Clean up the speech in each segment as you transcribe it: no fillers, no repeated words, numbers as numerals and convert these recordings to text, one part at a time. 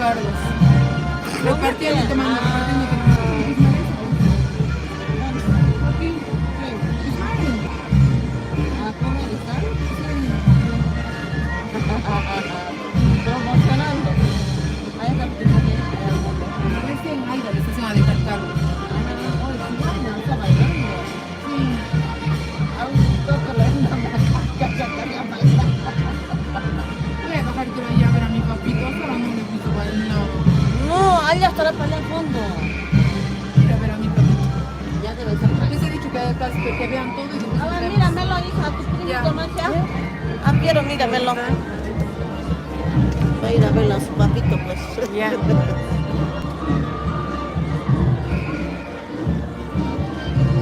Carlos. Repartiendo y tomando, repartiendo y tomando. Promocionando. Recién Aida le estación a dejar carro. Está bailando. Sí. Aún toco la Voy a bajar quiero ir a ver a mi papito. Solo no le piso para el lado. No, allá estará para allá al fondo. Ir a ver a mi papito. Ya debe ser. Les he dicho que vean todo y después. A ver, míramelo, hija, tu Ya. primito más ya. Ah, quiero, míramelo. Voy a ir a verlo a su papito, pues. Ya.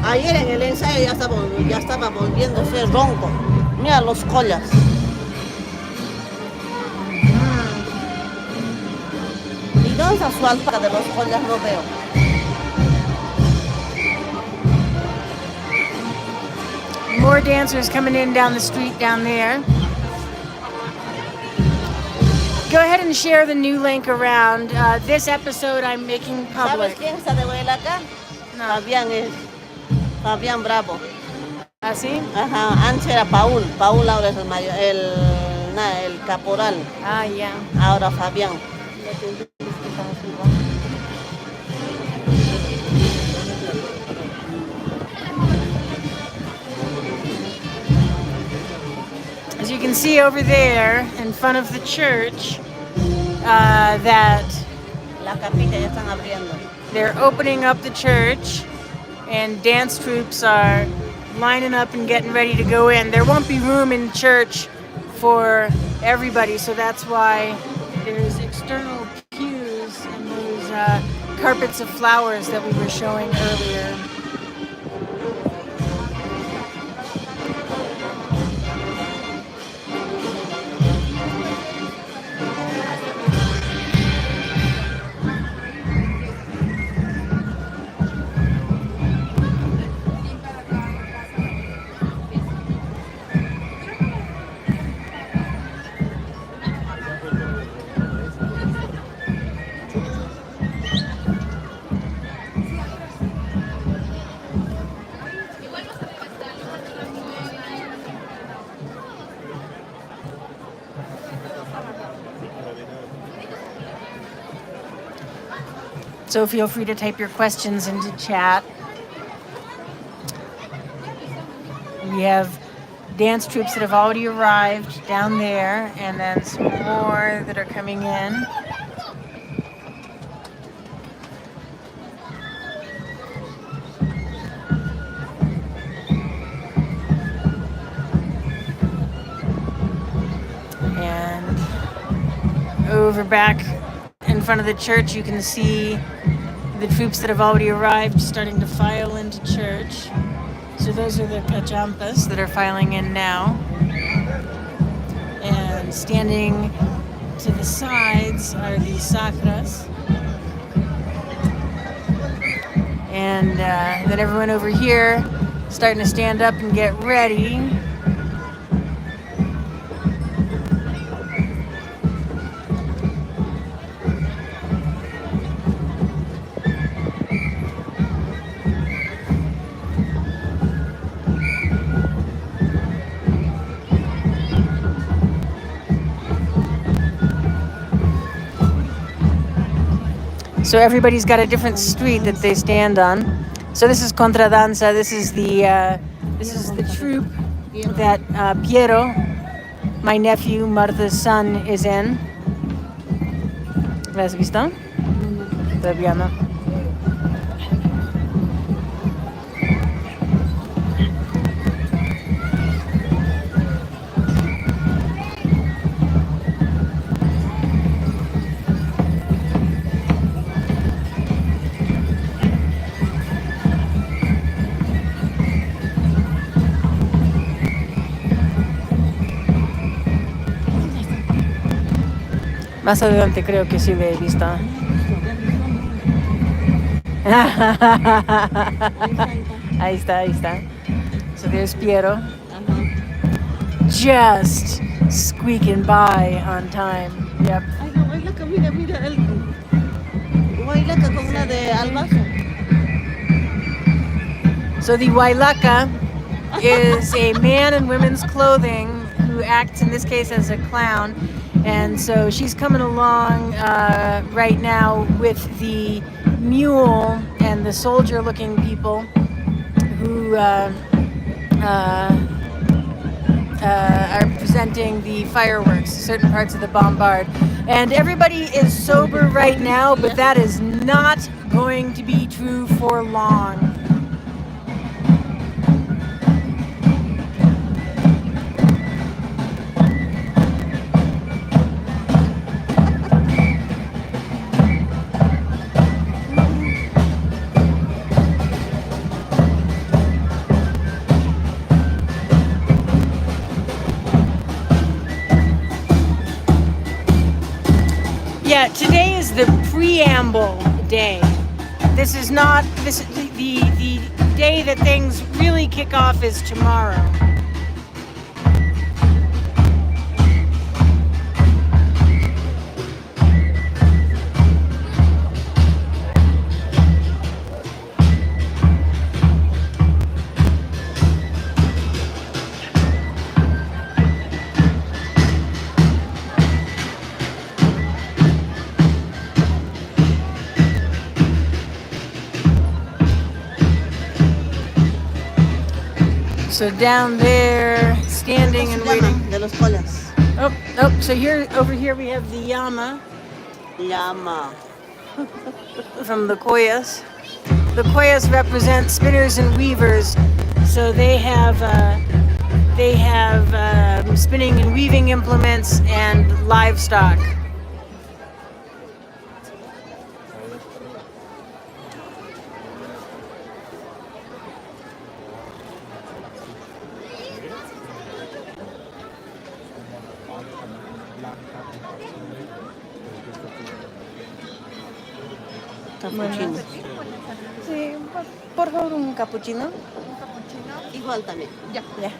Ayer en el ensayo ya estaba volviéndose ronco. Mira los collas. ¿Y dónde está su alpaca de los collas? No veo. More dancers coming in down the street down there. Go ahead and share the new link around. This episode I'm making ¿Sabes public. quién está de vuelta acá? No. Fabián Bravo. ¿Ah, sí? Ajá, antes era Paul ahora es el mayor, el caporal, Ah, yeah. ahora Fabián. As you can see over there in front of the church, that La capilla ya están abriendo. they're opening up the church and dance troupes are lining up and getting ready to go in. There won't be room in church for everybody, so that's why there's external pews and those carpets of flowers that we were showing earlier. So feel free to type your questions into chat. We have dance troupes that have already arrived down there, and then some more that are coming in. And over back in front of the church, you can see the troops that have already arrived starting to file into church. So those are the cachampas that are filing in now. And standing to the sides are the sacras. And then everyone over here starting to stand up and get ready. So everybody's got a different street that they stand on. So this is Contradanza. This is the troupe that Piero, my nephew, Martha's son, is in. ¿Lo has visto? Todavía no. Más adelante creo que sí le he visto. Ahí está. So there's Piero. Just squeaking by on time. Yep. Ay, no, mira, el Huaylaca con una de albazo. So the Wailaka is a man in women's clothing who acts in this case as a clown, and so she's coming along right now with the mule and the soldier-looking people who are presenting the fireworks, certain parts of the bombard. And everybody is sober right now, but that is not going to be true for long. Yeah, today is the preamble day. This is not the day that things really kick off is tomorrow. So down there, standing and waiting. De los collas. Oh, so over here we have the llama Llama. from the Koyas. The Koyas represent spinners and weavers, so they have spinning and weaving implements and livestock. Cappuccino. Sí, por favor un cappuccino. Igual también. Yeah.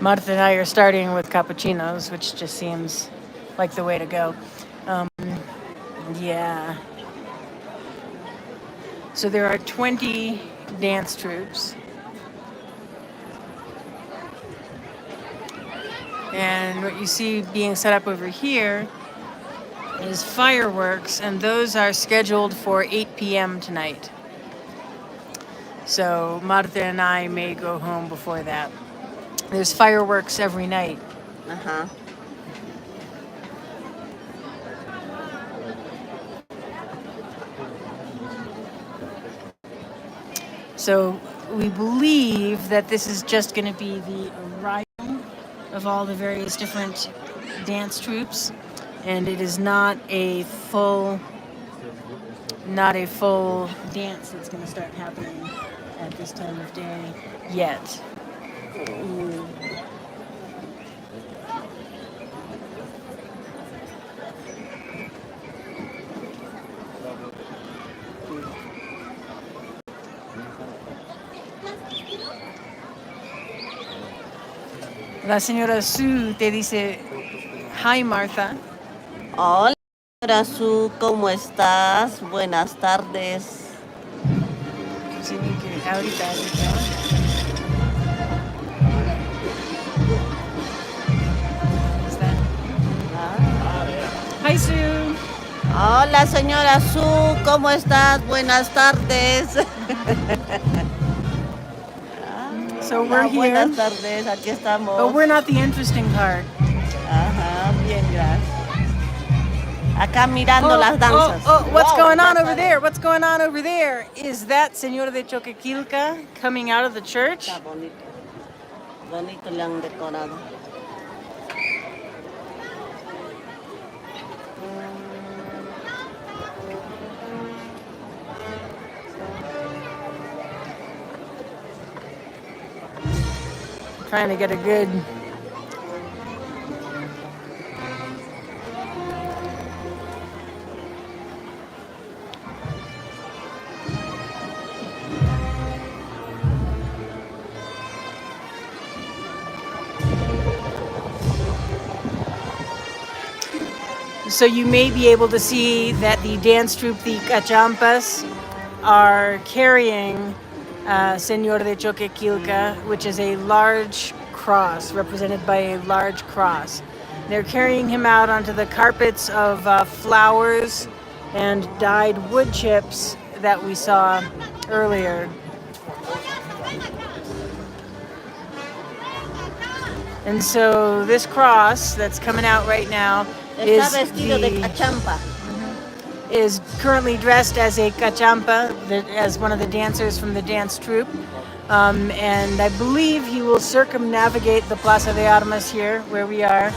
Martha and I are starting with cappuccinos, which just seems like the way to go. Yeah. So there are 20 dance troupes. And what you see being set up over here is fireworks, and those are scheduled for 8 p.m. tonight. So Marta and I may go home before that. There's fireworks every night. Ajá. So we believe that this is just going to be the arrival of all the various different dance troupes, and it is not a full dance that's going to start happening at this time of day yet. La señora Sue te dice, hi Martha. Hola, señora Su, ¿cómo estás? Buenas tardes. Sí, que ahorita. Hi Sue. Hola, señora Su, ¿cómo estás? Buenas tardes. So we're here. Buenas tardes, aquí estamos. But we're not the interesting part. Ajá, bien, gracias. Acá mirando las danzas. What's Wow, going on that's over there? What's going on over there? Is that Señor de Choquekillca coming out of the church? Está bonito. Bonito le han decorado. Trying to get a good So you may be able to see that the dance troupe, the Cachampas, are carrying Señor de Choquekillca, which is a large cross, represented by a large cross. They're carrying him out onto the carpets of flowers and dyed wood chips that we saw earlier. And so this cross that's coming out right now Está vestido de cachampa. is currently dressed as a cachampa, as one of the dancers from the dance troupe. And I believe he will circumnavigate the Plaza de Armas here, where we are.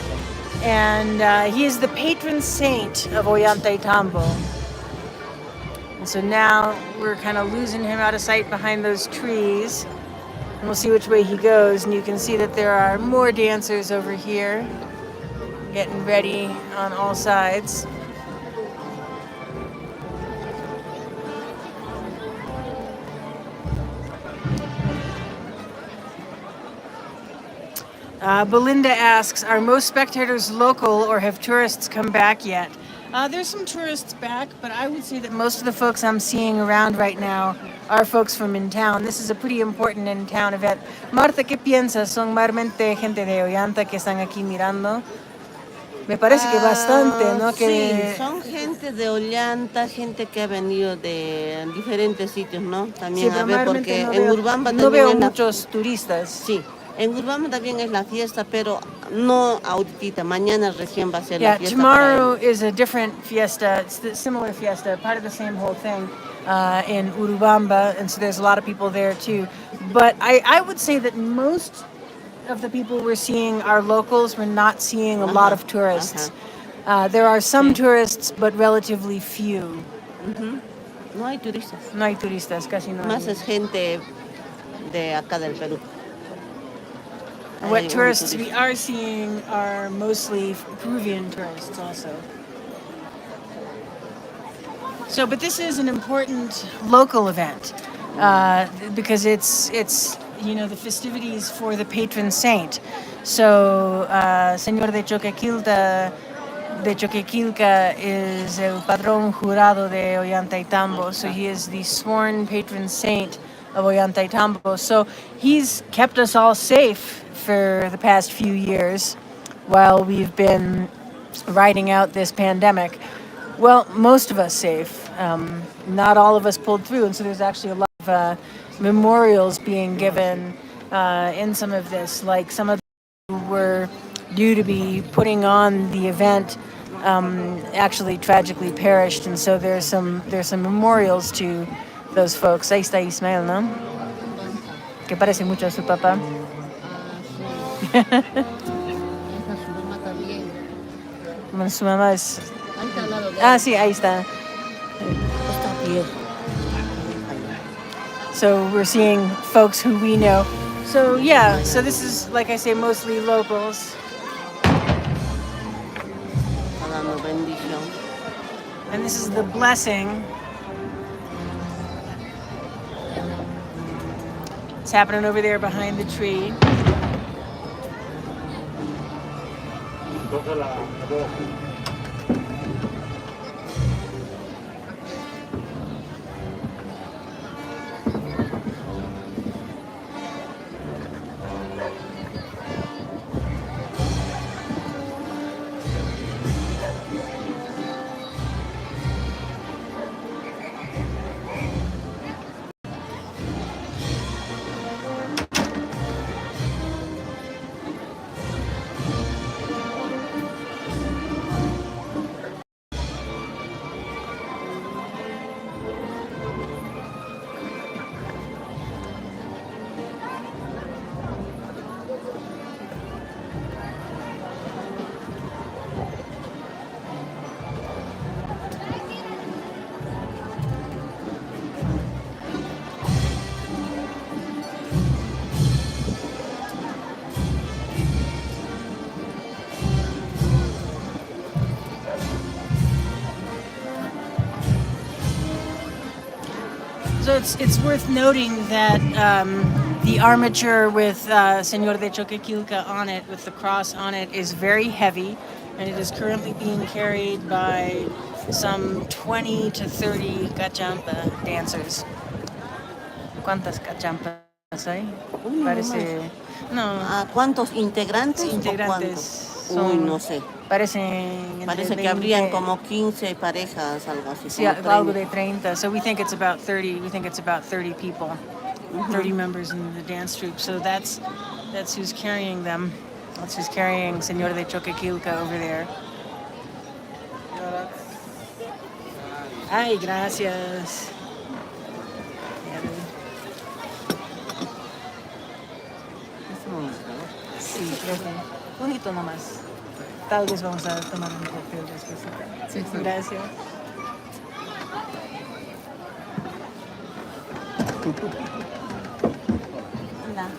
And he is the patron saint of Olllantaytambo. And so now we're kind of losing him out of sight behind those trees. And we'll see which way he goes. And you can see that there are more dancers over here, getting ready on all sides. Belinda asks, are most spectators local or have tourists come back yet? There's some tourists back, but I would say that most of the folks I'm seeing around right now are folks from in town. This is a pretty important in town event. Marta, ¿qué piensas? ¿Son mayormente gente de Ollanta que están aquí mirando? Me parece que bastante, ¿no? Sí, son gente de Ollanta, gente que ha venido de diferentes sitios, ¿no? También Sí, a ver, porque no en veo, Urbamba no también veo es muchos turistas. Sí, en Urbamba también es la fiesta, pero no ahorita, mañana recién va a ser la fiesta. Tomorrow is a different fiesta. It's the similar fiesta, part of the same whole thing in Urubamba, and so there's a lot of people there too. But I would say that most of the people we're seeing are locals. We're not seeing a lot of tourists. There are some tourists, but relatively few. No hay turistas. No hay turistas, casi no hay. Más es gente de acá del Perú. What tourists we are seeing are mostly Peruvian tourists also. So, but this is an important local event because it's the festivities for the patron saint. So, Señor de Choquekillca is el patron jurado de Olllantaytambo. So he is the sworn patron saint of Olllantaytambo. So he's kept us all safe for the past few years while we've been riding out this pandemic. Well, most of us safe. Not all of us pulled through, and so there's actually a lot of memorials being given in some of this, like some of them who were due to be putting on the event actually tragically perished, and so there's some memorials to those folks. Ahí está Ismael, ¿no? Que parece mucho a su papá. Su mamá es... sí, ahí está. So we're seeing folks who we know. So yeah, so this is, like I say, mostly locals. And this is the blessing. It's happening over there behind the tree. So it's worth noting that the armature with Señor de Choquekillca on it, with the cross on it, is very heavy. and it is currently being carried by some 20 to 30 cachampa dancers. ¿Cuántas cachampas hay? Uy, Parece... No, ¿Cuántos integrantes? integrantes Uy, son... no sé. Parecen Parece que 20, habrían como 15 parejas, algo así. Sí, como algo 30. de 30. So we think it's about 30. We think it's about 30 people, 30 members in the dance troupe. So that's who's carrying them. That's who's carrying Señor de Choquekillca over there. Ay, gracias. Sí, creo que bonito nomás. Tal vez vamos a tomar un cóctel después. Sí, sí. Gracias. Hola.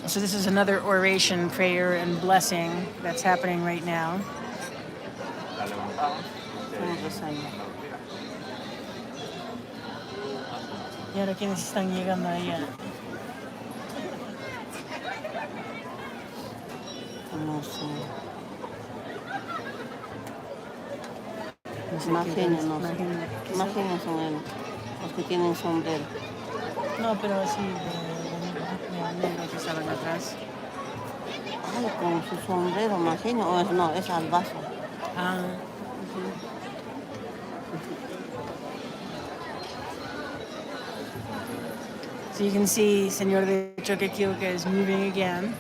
So this is another oration, prayer, and blessing that's happening right now. Y ahora quienes están llegando allá. No sé. No sé Más qué genios, es, no sé. imagino. Más genios son los que tienen sombrero. No, pero así de negro que estaban atrás. Ay, con su sombrero, más genio. O es, no, es albazo. Ah. So you can see Señor de Choquekillca is moving again.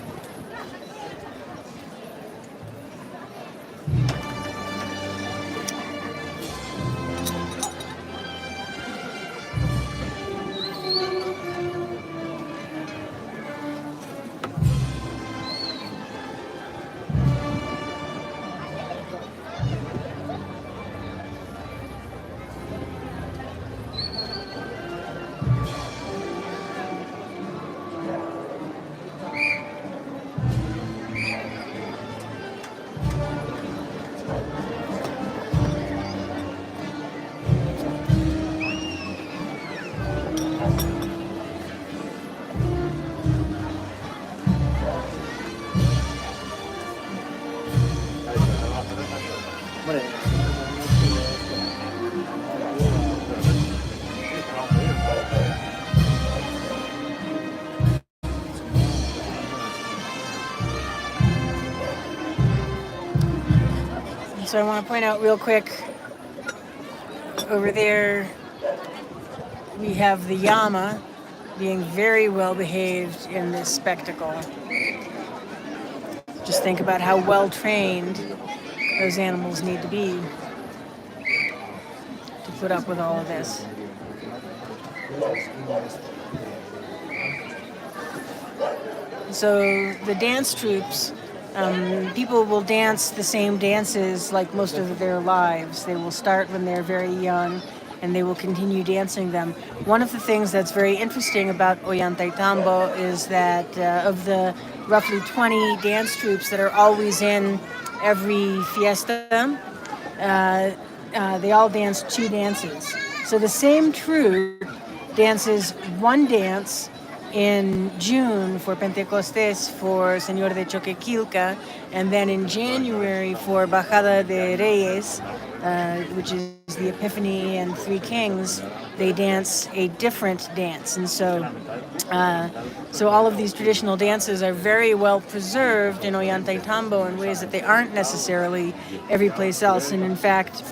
So I want to point out real quick, over there we have the llama being very well behaved in this spectacle. Just think about how well trained those animals need to be to put up with all of this. So the dance troupes, people will dance the same dances like most of their lives. They will start when they're very young and they will continue dancing them. One of the things that's very interesting about Olllantaytambo is that of the roughly 20 dance troupes that are always in every fiesta, they all dance 2 dances. So the same troupe dances 1 dance in June for Pentecostés for Señor de Choquekillca, and then in January for Bajada de Reyes, which is the Epiphany and 3 Kings, they dance a different dance. And so all of these traditional dances are very well preserved in Olllantaytambo in ways that they aren't necessarily every place else. And in fact,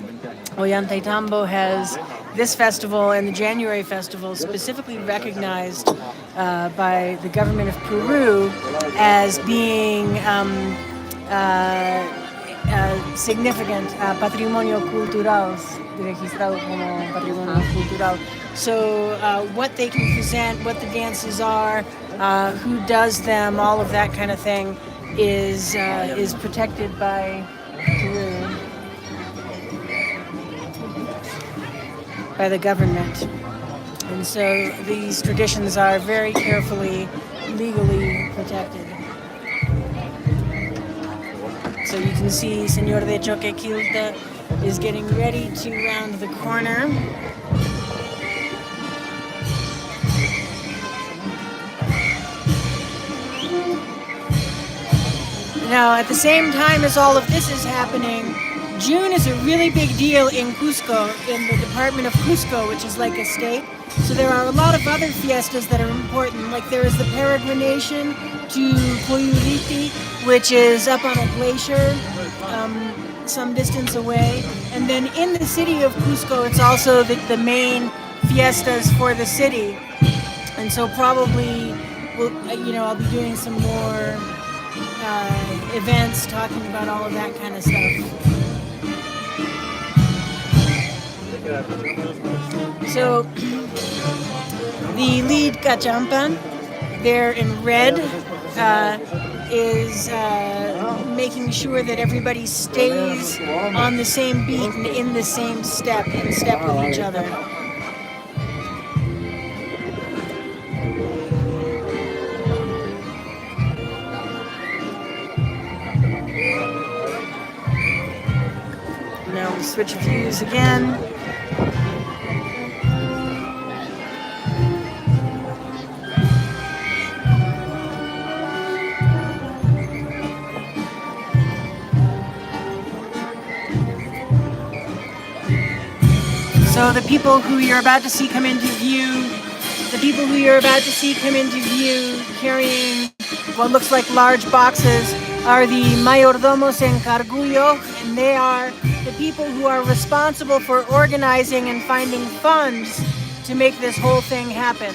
Olllantaytambo has this festival and the January festival specifically recognized by the government of Peru as being significant patrimonio cultural, registrado como patrimonio cultural. So what they can present, what the dances are, who does them, all of that kind of thing is protected by Peru, by the government. And so these traditions are very carefully, legally protected. So you can see Señor de Choquekillca is getting ready to round the corner. Now, at the same time as all of this is happening, June is a really big deal in Cusco, in the department of Cusco, which is like a state. So there are a lot of other fiestas that are important. Like there is the peregrination to Coyuriti, which is up on a glacier some distance away. And then in the city of Cusco, it's also the main fiestas for the city. And so probably, I'll be doing some more events talking about all of that kind of stuff. So the lead Kachampan, there in red, is making sure that everybody stays on the same beat and in the same step, in step with each other. Now we switch views again. So the people who you're about to see come into view, carrying what looks like large boxes are the mayordomos en cargullo, and they are the people who are responsible for organizing and finding funds to make this whole thing happen.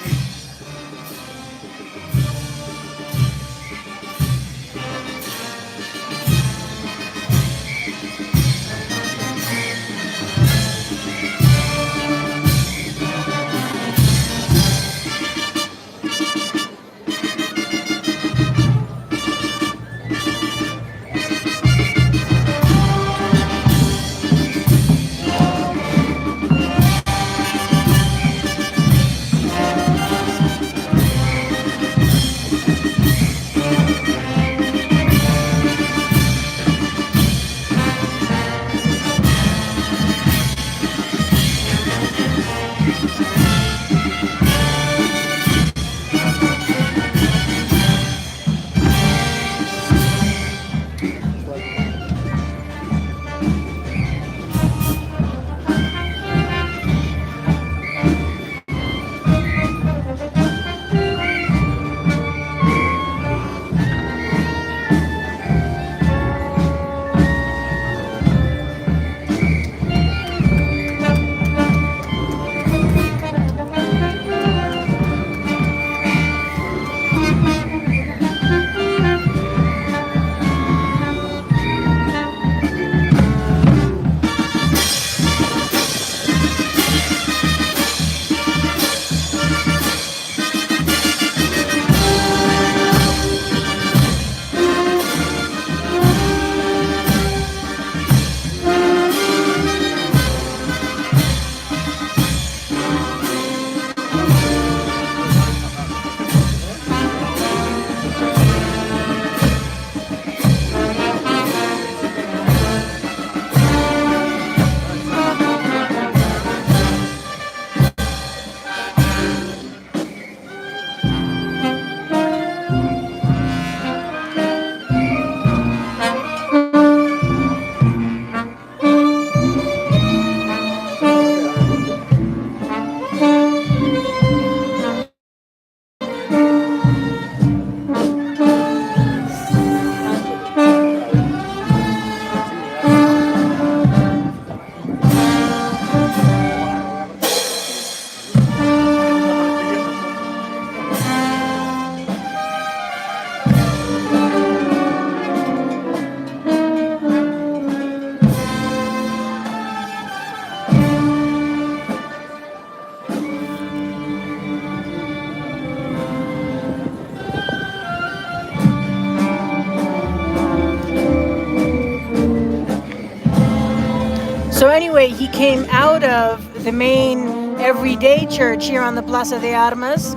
So anyway, he came out of the main everyday church here on the Plaza de Armas,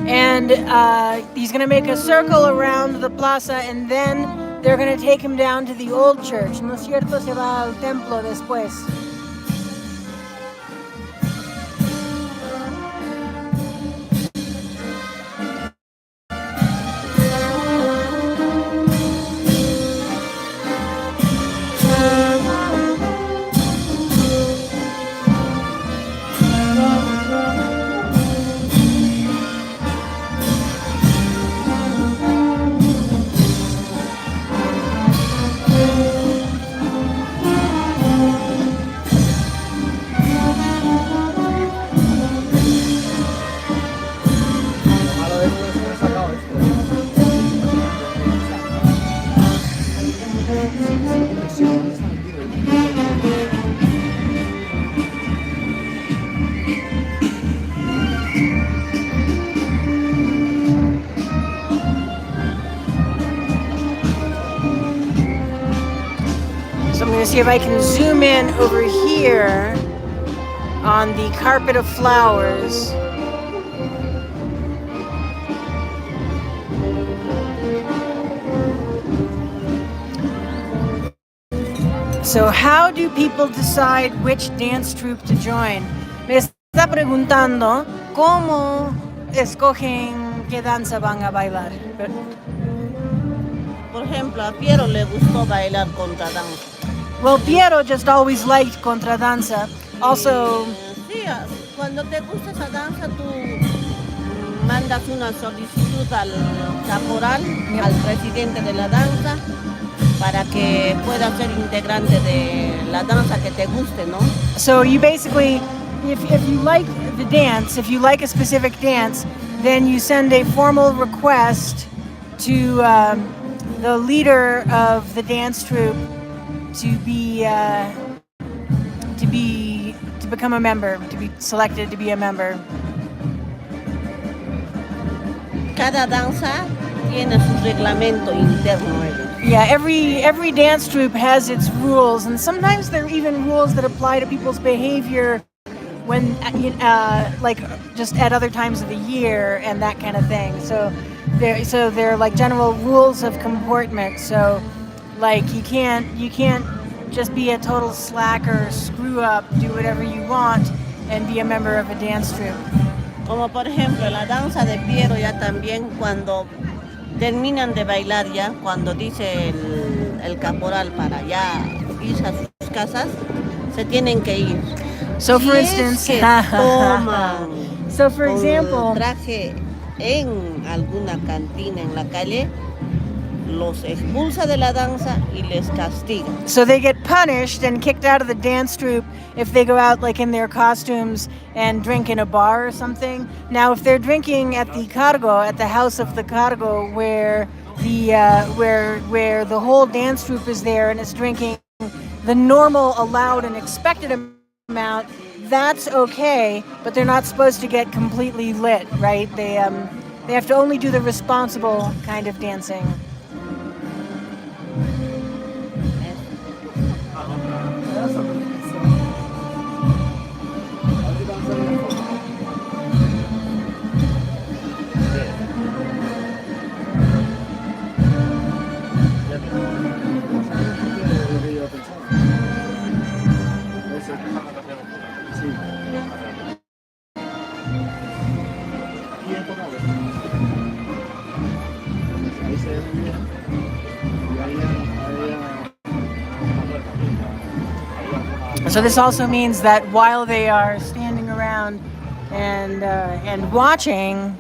and he's going to make a circle around the plaza and then they're going to take him down to the old church. ¿No es cierto? Se va al templo después. So I'm going to see if I can zoom in over here on the carpet of flowers. So how do people decide which dance troupe to join? Me está preguntando cómo escogen qué danza van a bailar. Por ejemplo, a Piero le gustó bailar contradanza. Well, Piero just always liked contradanza. Also, Sí, cuando te gusta esa danza, tú mandas una solicitud al caporal, al presidente de la danza, para que pueda ser integrante de la danza que te guste, ¿no? so you basically, if you like the dance, if you like a specific dance, then you send a formal request to the leader of the dance troupe to become a member, to be selected to be a member. Cada danza tiene su reglamento interno. Yeah, every dance troupe has its rules, and sometimes there are even rules that apply to people's behavior when, like, just at other times of the year and that kind of thing. So they're like general rules of comportment. So, like, you can't just be a total slacker, screw up, do whatever you want, and be a member of a dance troupe. Como por ejemplo la danza de Piero, ya también cuando terminan de bailar, ya cuando dice el caporal para ya irse a sus casas, se tienen que ir. So for Si instance, es que toman so for con example, traje en alguna cantina en la calle, los expulsa de la danza y les castiga. so they get punished and kicked out of the dance troupe if they go out like in their costumes and drink in a bar or something. Now, if they're drinking at the cargo, at the house of the cargo, where the whole dance troupe is there and is drinking the normal allowed and expected amount, that's okay, but they're not supposed to get completely lit, right? They have to only do the responsible kind of dancing. So this also means that while they are standing around and watching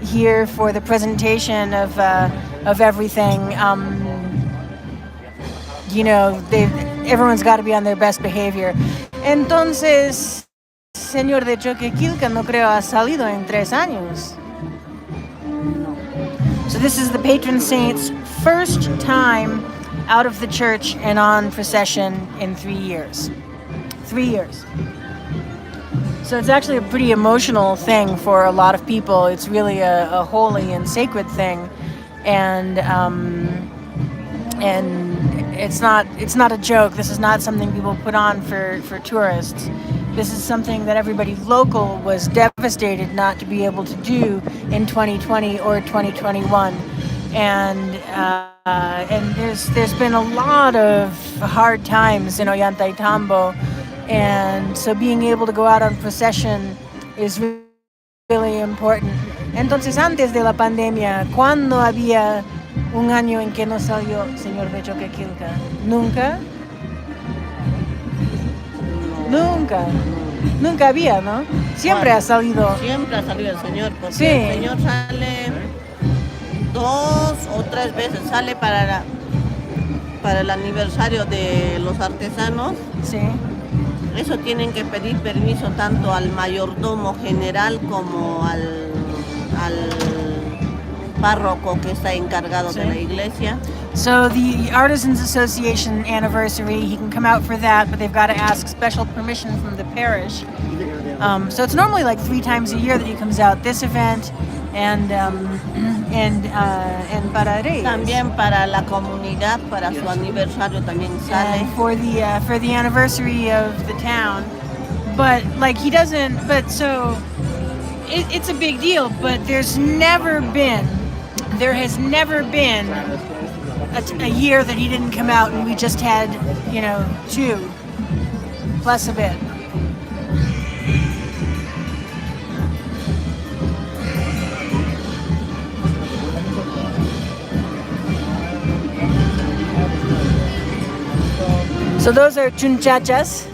here for the presentation of everything, everyone's got to be on their best behavior. Entonces, Señor de Choquekillca, no creo ha salido en 3 años. So this is the patron saint's first time out of the church and on procession in 3 years. 3 years. So it's actually a pretty emotional thing for a lot of people. It's really a holy and sacred thing, and it's not a joke. This is not something people put on for tourists. This is something that everybody local was devastated not to be able to do in 2020 or 2021. and there's been a lot of hard times in Olllantaytambo, and so being able to go out on procession is really important. Entonces, antes de la pandemia, ¿cuándo había un año en que no salió Señor de Choquekillca? ¿Nunca? Nunca. Nunca había, ¿no? Siempre ha salido. Siempre ha salido el Señor, porque Sí. el Señor sale 2 o 3 veces. Sale para el aniversario de los artesanos. Sí. Eso tienen que pedir permiso tanto al mayordomo general como al párroco que está encargado de la iglesia. So the Artisans Association anniversary, he can come out for that, but they've got to ask special permission from the parish. So it's normally like 3 times a year that he comes out. This event and para Reyes. También para la comunidad, para su aniversario también sale. For the anniversary of the town, but like he doesn't. But so it's a big deal. But there has never been a year that he didn't come out, and we just had 2 plus a bit. So those are chunchachas.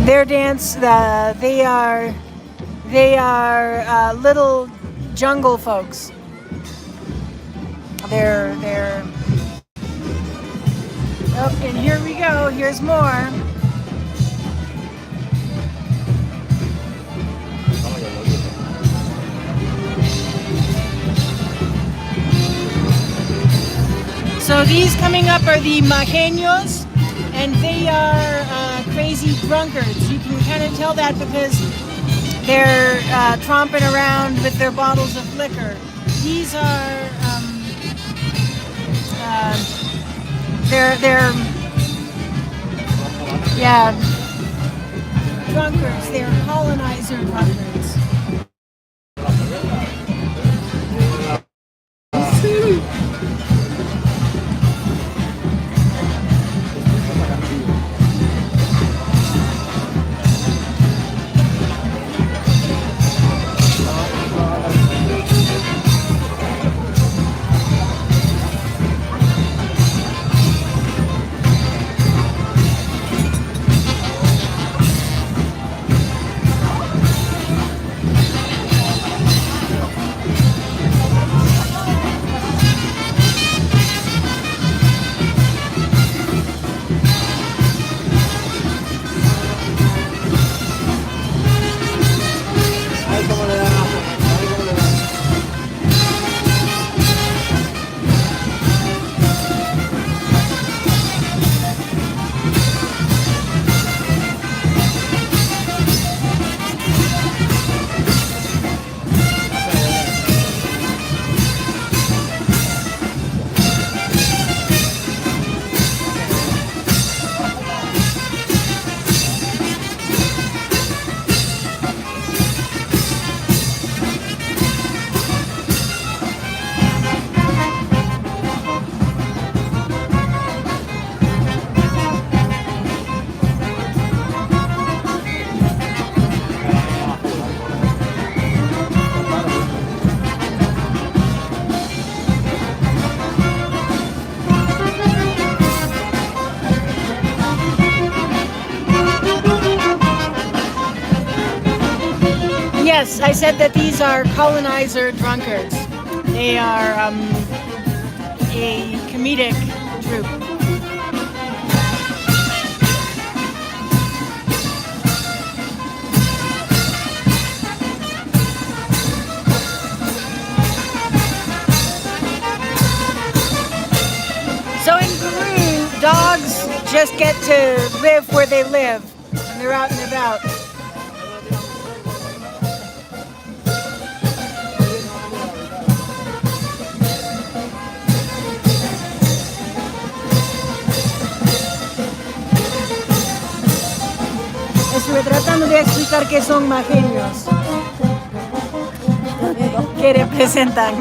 Their dance, they are little jungle folks. They're. Oh, and here we go. Here's more. So these coming up are the Majeños, and they are crazy drunkards. You can kind of tell that because they're tromping around with their bottles of liquor. These are they're drunkards. They're colonizer drunkards. Yes, I said that these are colonizer drunkards. They are a comedic troupe. So in Peru, dogs just get to live where they live, and they're out and about. tratando de explicar qué son majeños. ¿Qué representan?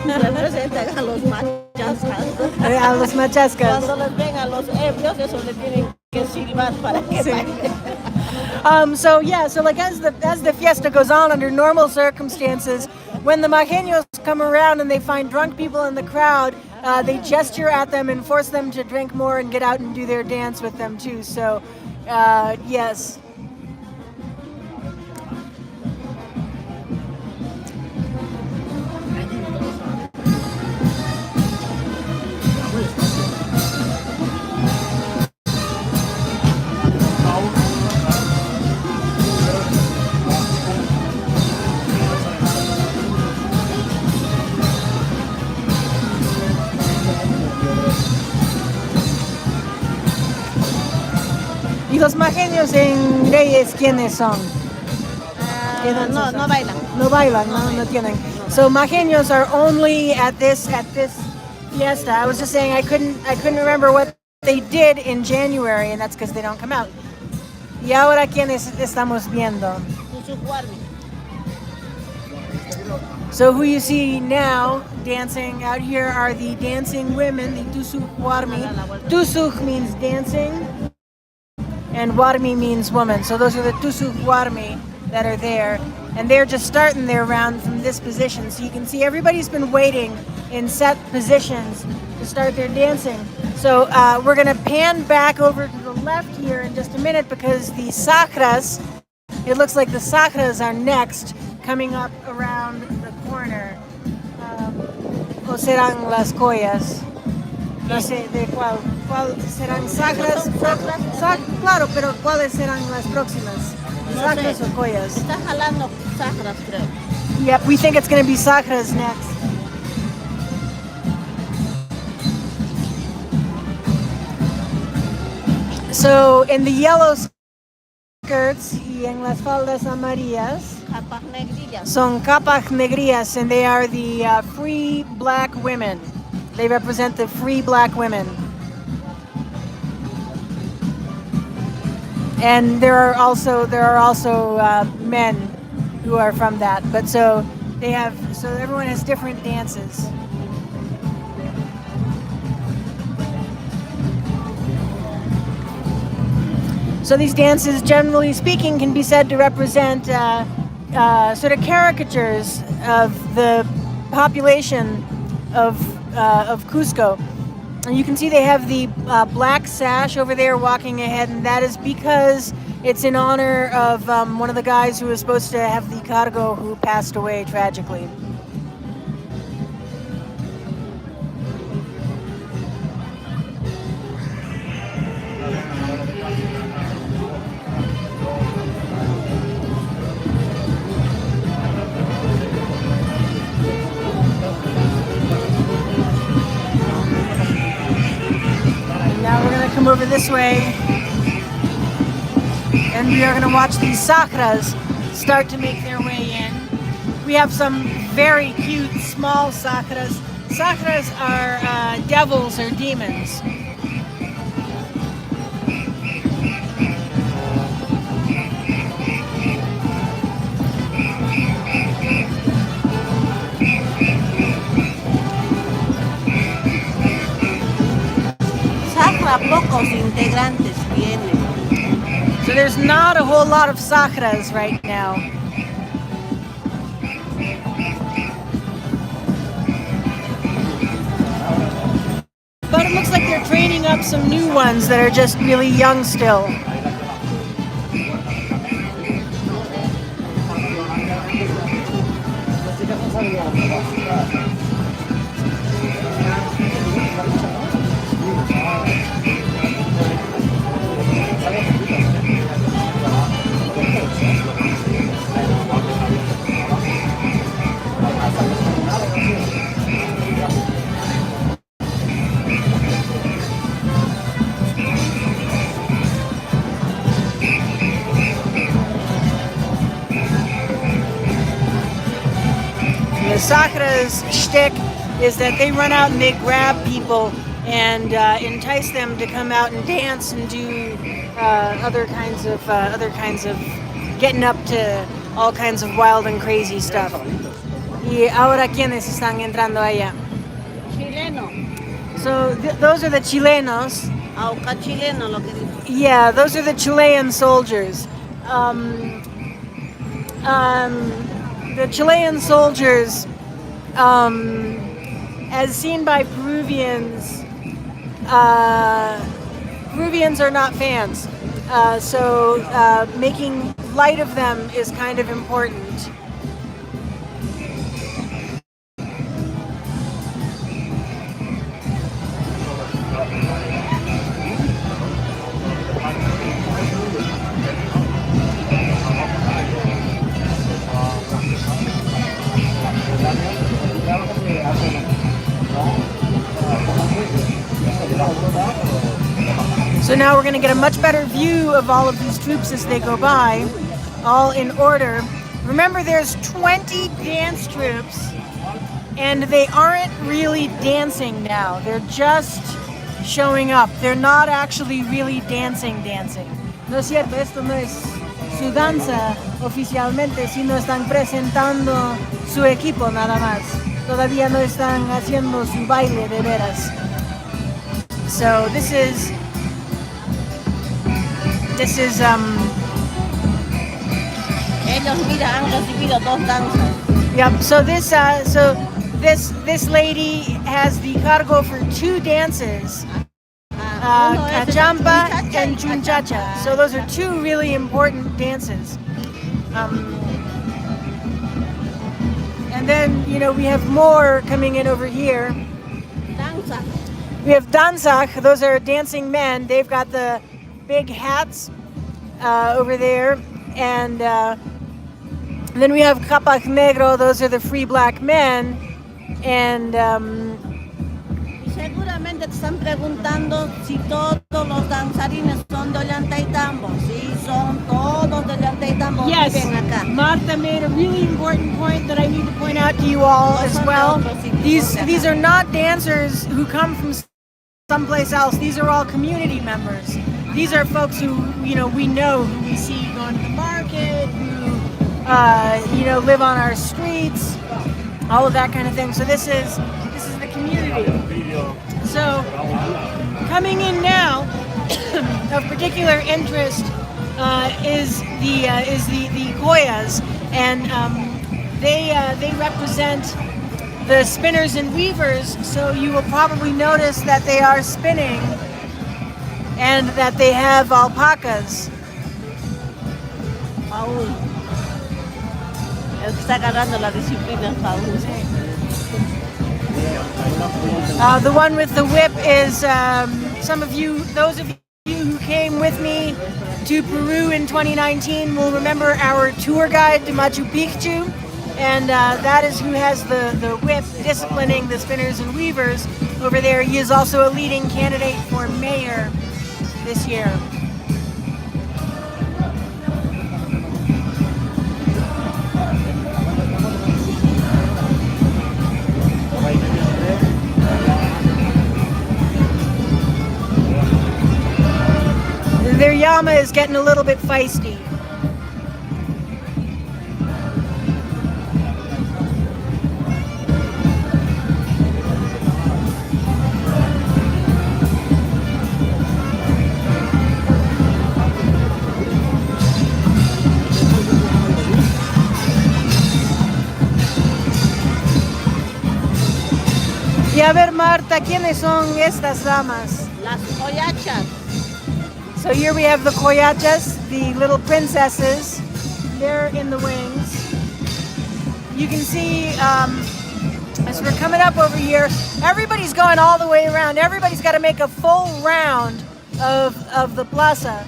Representan a los machascas. A los machascas. Cuando les ven a los ebrios, eso le tienen que silbar para que Sí. bailen. So like as the fiesta goes on under normal circumstances, when the majeños come around and they find drunk people in the crowd, they gesture at them and force them to drink more and get out and do their dance with them too. So, yes. ¿Y los majeños en Reyes quiénes son? ¿Qué danzas No, son? no bailan. No bailan, no tienen. So majeños are only at this fiesta. I was just saying I couldn't remember what they did in January, and that's because they don't come out. Y ahora quiénes estamos viendo. Tusucuarmi. So who you see now dancing out here are the dancing women, the Tusuk Warmi. Tusuk means dancing, and Warmi means woman. So those are the Tusuk Warmi that are there. And they're just starting their round from this position. So you can see everybody's been waiting in set positions to start their dancing. So we're going to pan back over to the left here in just a minute because the sacras, it looks like the sacras are next, coming up around the corner. O serán las collas. No sé de cuál serán sacras. Claro, pero ¿cuáles serán las próximas? Sacras o collas? Está jalando sacras, creo. Yep, we think it's going to be sacras next. So in the yellow skirts y en las faldas amarillas Capas negrillas. son capas negrillas, and they are the free black women. They represent the free black women. And there are also men who are from that. But so everyone has different dances. So these dances, generally speaking, can be said to represent sort of caricatures of the population of Cusco. And you can see they have the black sash over there walking ahead, and that is because it's in honor of one of the guys who was supposed to have the cargo who passed away tragically. Now we're going to come over this way, and we are going to watch these sacras start to make their way in. We have some very cute small sacras. Sacras are devils or demons. Sacra pocos integrantes tiene. So there's not a whole lot of sacras right now. But it looks like they're training up some new ones that are just really young still. The sacra's shtick is that they run out and they grab people and entice them to come out and dance and do other kinds of getting up to all kinds of wild and crazy stuff. Y ahora quiénes están entrando allá? Chileno. So those are the Chilenos. Auca chileno lo que dice. Yeah, those are the Chilean soldiers. The Chilean soldiers, as seen by Peruvians, Peruvians are not fans. So making light of them is kind of important. So now we're going to get a much better view of all of these troops as they go by, all in order. Remember, there's 20 dance troops, and they aren't really dancing now. They're just showing up. They're not actually really dancing. No es cierto, esto no es su danza oficialmente, sino están presentando su equipo nada más. Todavía no están haciendo su baile de veras. So this is Ellos, mira, han recibido 2 danzas. yep. So this lady has the cargo for 2 dances, Uno es el Cachampa Chinchacha and y Chunchacha. Cachampa. So those are 2 really important dances. And then, we have more coming in over here. Danza. We have danzak, those are dancing men. They've got the big hats over there. And then we have capac negro, those are the free black men. And Y seguramente te están preguntando si todos los danzarines son de Olllantaytambo. Sí, son todos de Olllantaytambo. yes, Viven acá. Marta made a really important point that I need to point out to you all as well. These are not dancers who come from someplace else. These are all community members. These are folks who we know, who we see going to the market, who live on our streets, all of that kind of thing. So this is the community. So coming in now, of particular interest is the Koyas, and they represent the spinners and weavers. So you will probably notice that they are spinning and that they have alpacas. Paul. El que está agarrando la disciplina es Paul. The one with the whip is those of you who came with me to Peru in 2019 will remember our tour guide to Machu Picchu, and that is who has the whip disciplining the spinners and weavers over there. He is also a leading candidate for mayor this year. Their llama is getting a little bit feisty. Y a ver, Marta, ¿quiénes son estas damas? Las Oyachas. So here we have the Koyachas, the little princesses. They're in the wings. You can see, as we're coming up over here, everybody's going all the way around. Everybody's got to make a full round of the plaza.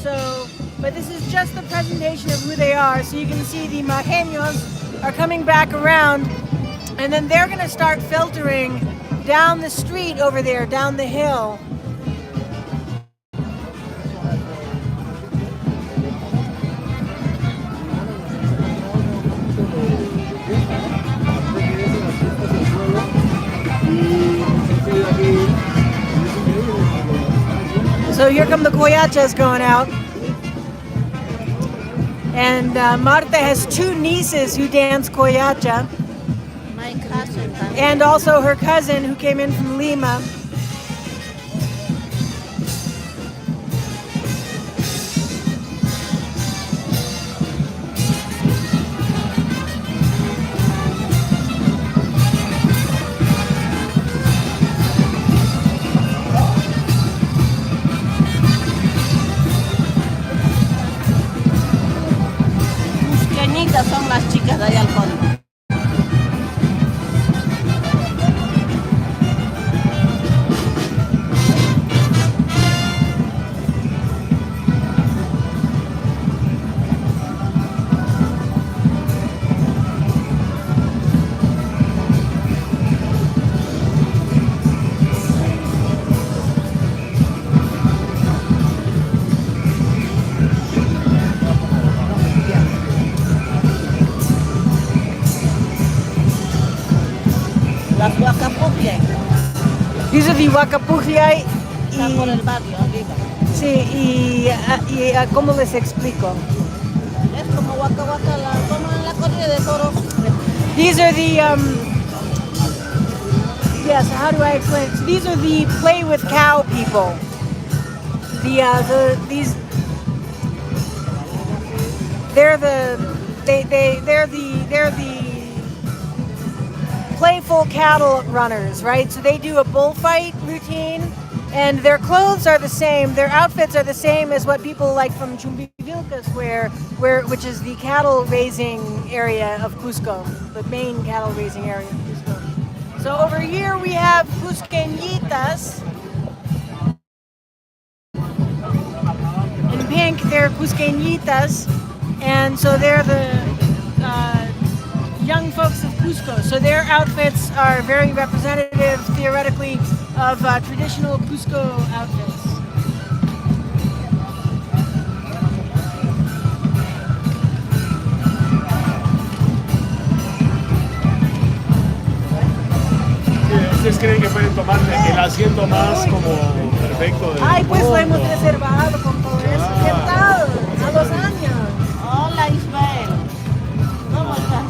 So, but this is just the presentation of who they are. So you can see the Majeños are coming back around, and then they're going to start filtering down the street over there, down the hill. So here come the coyachas going out. And Marta has 2 nieces who dance coyacha. My cousin también. And also her cousin who came in from Lima. Cusqueñitas son las chicas de allá al fondo. Las Huacapucliay. These are the Huacapucliay. Están por el barrio arriba. Sí, y ¿cómo les explico? Es como Huaca Huaca, como en la corrida de toros. These are the yes. How do I explain it? So these are the play with cow people. They're the playful cattle runners, right? So they do a bullfight routine, and their clothes are the same. Their outfits are the same as what people like from Chumbivilcas wear, which is the cattle raising area of Cusco, the main cattle raising area of Cusco. So over here we have Cusqueñitas. In pink, they're Cusqueñitas, and so they're the young folks of Cusco. So their outfits are very representative, theoretically, of traditional Cusco outfits. ¿Ustedes creen que pueden tomar el asiento más como perfecto? Ay, pues lo hemos reservado con todo eso. ¿Qué tal? A los años. Hola Ismael. ¿Cómo estás?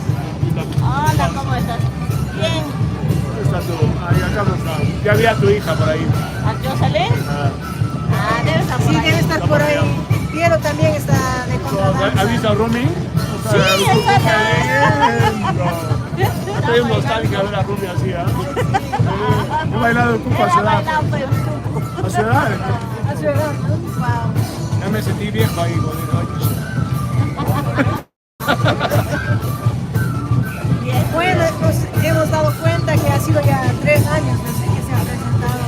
Hola, ¿cómo estás? Bien. ¿Dónde está tú? Ahí, acá no está. Ya vi a tu hija por ahí. ¿A Jocelyn? Debe estar por Sí, ahí. debe estar por ahí. Piero también está de contradanza. ¿Has visto a Rumi? Sí, está Estoy nostálgica de ver a Rumi así, ¿ah? He bailado en Cupa a su edad. ¿A su edad? A su edad, ¿no? Wow. Ya me sentí viejo ahí, Bueno, pues hemos dado cuenta que ha sido ya 3 años desde que se ha presentado.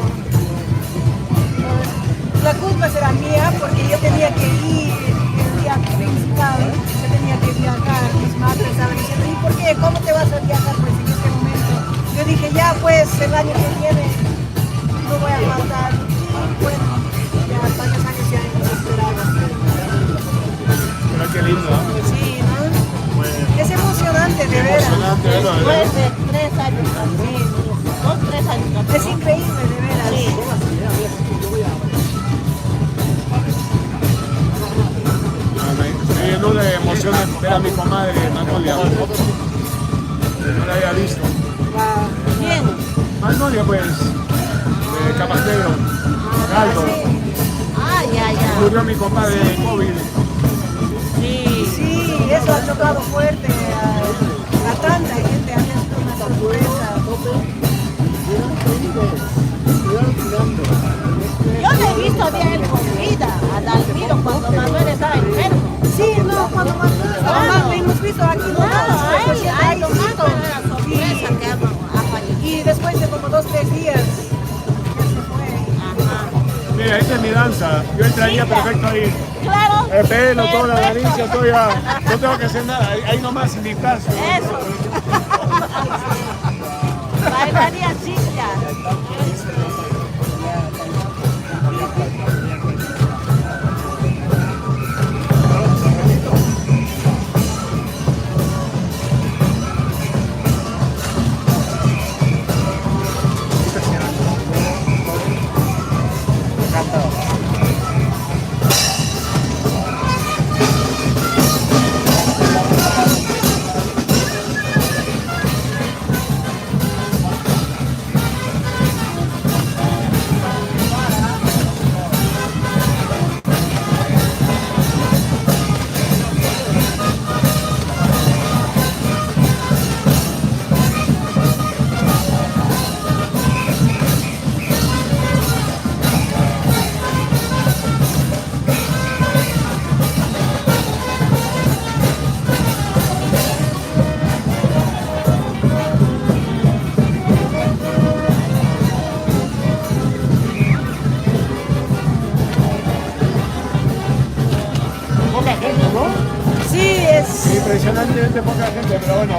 La culpa será mía porque yo tenía que ir el día principal, yo tenía que viajar. Mis madres estaban diciendo, ¿y por qué? ¿Cómo te vas a viajar pues en este momento? Yo dije, ya pues el año que viene no voy a faltar. Y bueno, ya varios años ya hemos esperado. Pero qué lindo, ¿ah? Sí, ¿no? Es emocionante, de veras. Emocionante, ¿verdad? Después de 3 años también. 2, 3 años también. Es increíble, de veras. Sí. Me llenó de emoción ver a mi comadre Magnolia. No la había visto. Wow. ¿Quién? Magnolia, pues, de Capas Negro, Alto. Ya. Murió mi compadre de COVID. Sí. Sí, eso ha chocado fuerte a tanta gente, ha sido una sorpresa. Yo le he visto bien con vida a Dalmiro cuando Manuel estaba enfermo. Sí, no, cuando Manuel estaba mal, lo hemos visto aquí Claro, nomás. ahí lo mato. Era sorpresa que ha fallecido. Y después de como 2, 3 días, ya se fue. Ajá. Mira, esta es mi danza. Yo entraría Sí, perfecto ahí. Claro. El pelo, toda la perfecto. nariz, todo ya. No tengo que hacer nada. Ahí nomás mi brazo. Eso. Bailaría chica. bastante poca gente, pero bueno,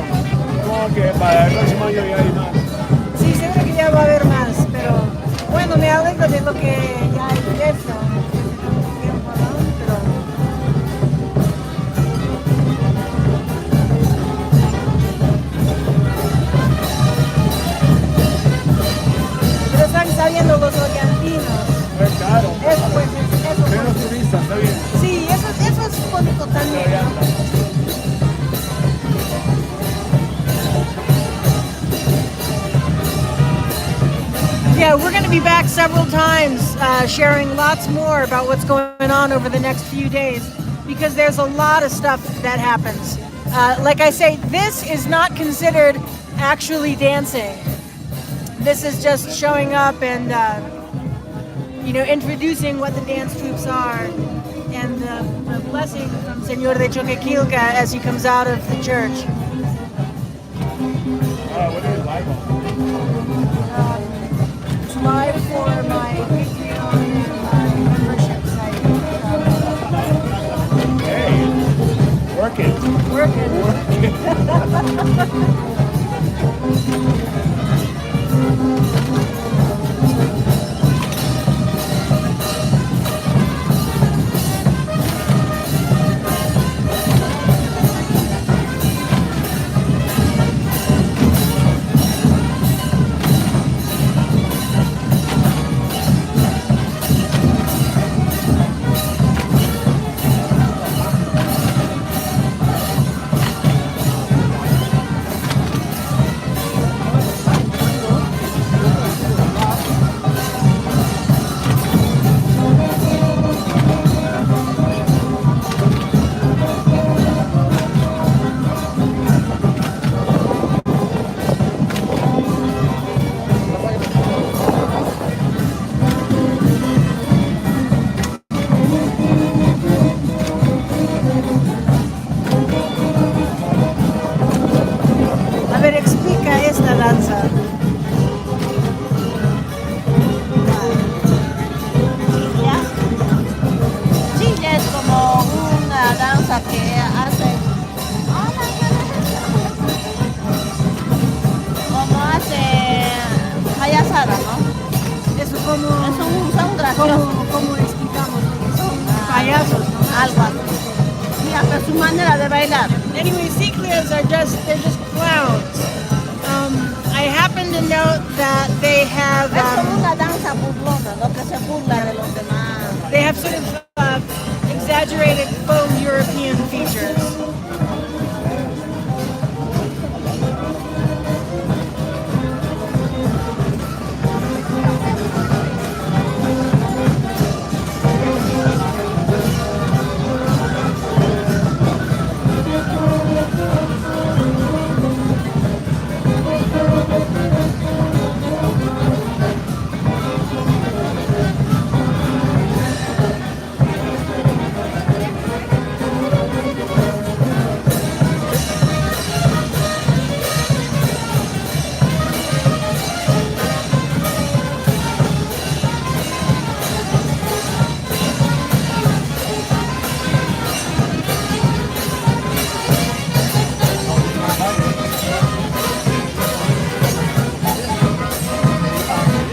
supongo que para el próximo año ya hay más. Sí, seguro que ya va a haber más, pero bueno, me alegro de lo que ya hay hecho. Tiempo, ¿no? Pero están saliendo los ollantinos. Pues claro, Eso pues, eso pues. menos turistas, está bien. Sí, eso es bonito también, ¿no? Yeah, we're going to be back several times sharing lots more about what's going on over the next few days because there's a lot of stuff that happens. Like I say, this is not considered actually dancing. This is just showing up and introducing what the dance troupes are and the blessing from Señor de Choquekillca as he comes out of the church. What are you live on? Live for my Patreon and my membership site. Hey, working. ¿Cómo explicamos? Son payasos, ¿no? Algo así. Sí, hasta su manera de bailar. Anyway, ciclias are they're just clowns. I happen to note that they have Es como una danza burlona, ¿no? Que se burla de los demás. they have sort of exaggerated faux European features.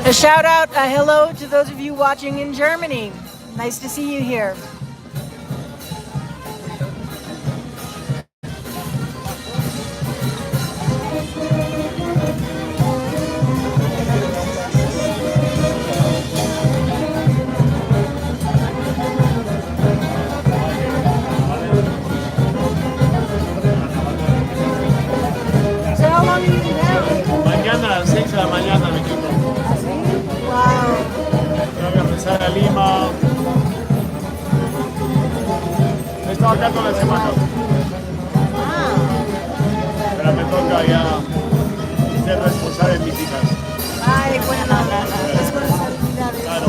A shout out, a hello to those of you watching in Germany. Nice to see you here. So how long are you now? Mañana a las 6 de la mañana me quito. Wow. Tengo que empezar a Lima. He estado acá toda la semana. Pero me toca ya ser responsable de mis hijas. Ay, bueno, responsabilidades. Claro.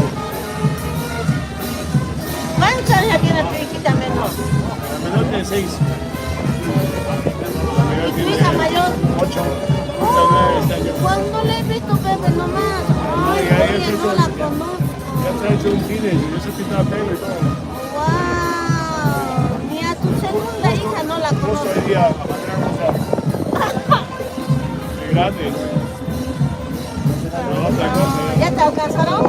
¿Cuántos años tiene tu hijita menor? La menor tiene 6. ¿Y tu hija mayor? 8. 9 este año. ¿Cuándo le he visto bebé nomás? Ay, ya oye, no la conozco. Ya está hecho un teenager, yo sé pintar pelo y todo. Wow. Ni a tu segunda hija no la conozco. justo hoy día a manera de gratis. No, otra cosa. ¿Ya te alcanzaron?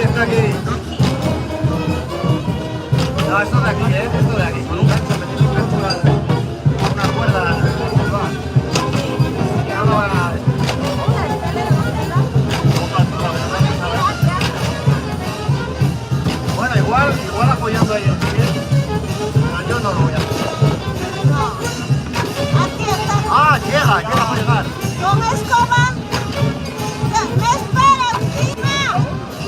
Está aquí. No, esto de aquí, esto de aquí. Con un gancho, meter un gancho a una cuerda. Que no lo van a... Bueno, igual apoyando ahí el pie, pero yo no lo voy a hacer. Aquí está. Ah, llega a llegar. Con escoba. ¿Me esperas, Dima?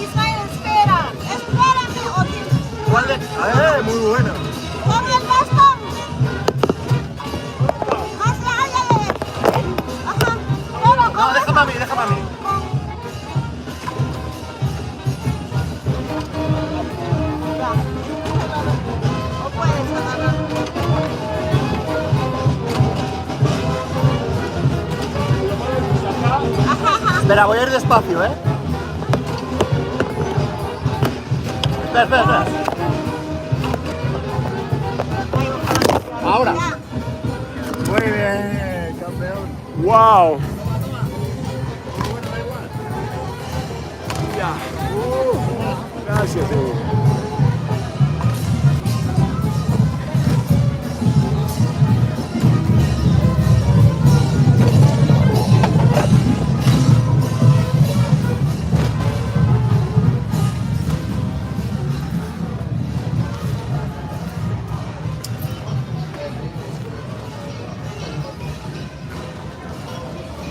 Ismael, espera. Espérame o dime. ¿Cuál de...? Muy buena. Con el bastón. Más allá de... Ajá. Pero No, déjame a mí, déjame a mí. No puedes agarrar. Espera, voy a ir despacio, ¿eh? Espera. Ahora. Muy bien, campeón. ¡Wow! Ya. Gracias,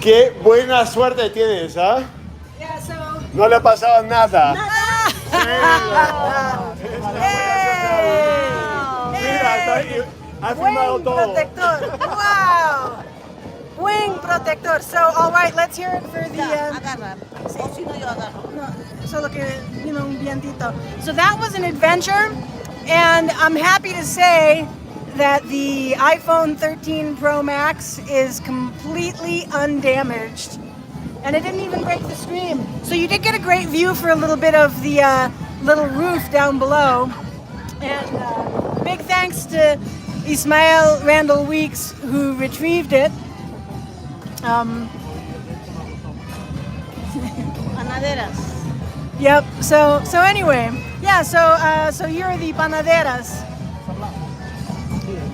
Qué buena suerte tienes, ¿ah? Yeah, so No le ha pasado nada. Mira, está ahí. Ha filmado wing todo. protector. Wow. Wing protector. So, all right, let's hear it for the. Agarrar. O si no, yo agarro. So look at, un vientito. So that was an adventure, and I'm happy to say that the iPhone 13 Pro Max is completely undamaged, and it didn't even break the screen. So you did get a great view for a little bit of the little roof down below, and big thanks to Ismael Randall Weeks who retrieved it. Panaderas. Yep. So anyway, yeah. So here are the panaderas.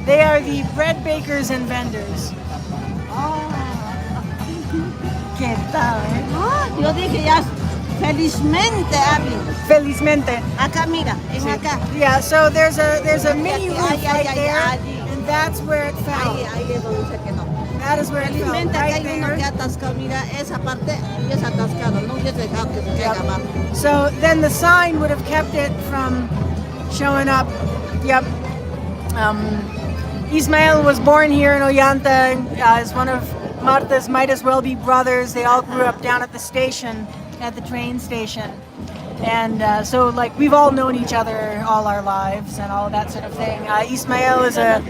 They are the bread bakers and vendors. ¿Qué tal? Yo dije ya, felizmente, Abby. Felizmente. Acá, mira, en acá. Yeah. So there's a mini roof Ay, ay, right ay, there, ay. and that's where it fell. Ahí es donde se quedó. That is where it fell. Felizmente acá Right hay uno there. que ha atascado, mira, esa parte y es atascado, no hubiese dejado que se caiga abajo. So then the sign would have kept it from showing up. Yep. Ismael was born here in Ollanta as one of Marta's might as well be brothers. They all grew up down at the station, at the train station. And so like we've all known each other all our lives and all that sort of thing. Ismael is a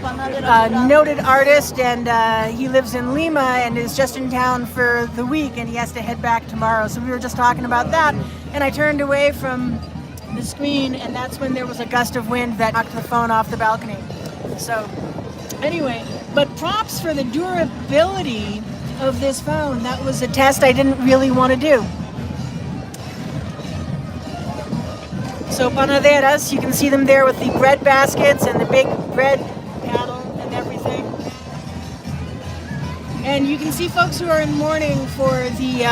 noted artist, and he lives in Lima and is just in town for the week, and he has to head back tomorrow. So we were just talking about that, and I turned away from the screen, and that's when there was a gust of wind that knocked the phone off the balcony. So anyway, but props for the durability of this phone. That was a test I didn't really want to do. So panaderas, you can see them there with the bread baskets and the big bread paddle and everything. And you can see folks who are in mourning for the,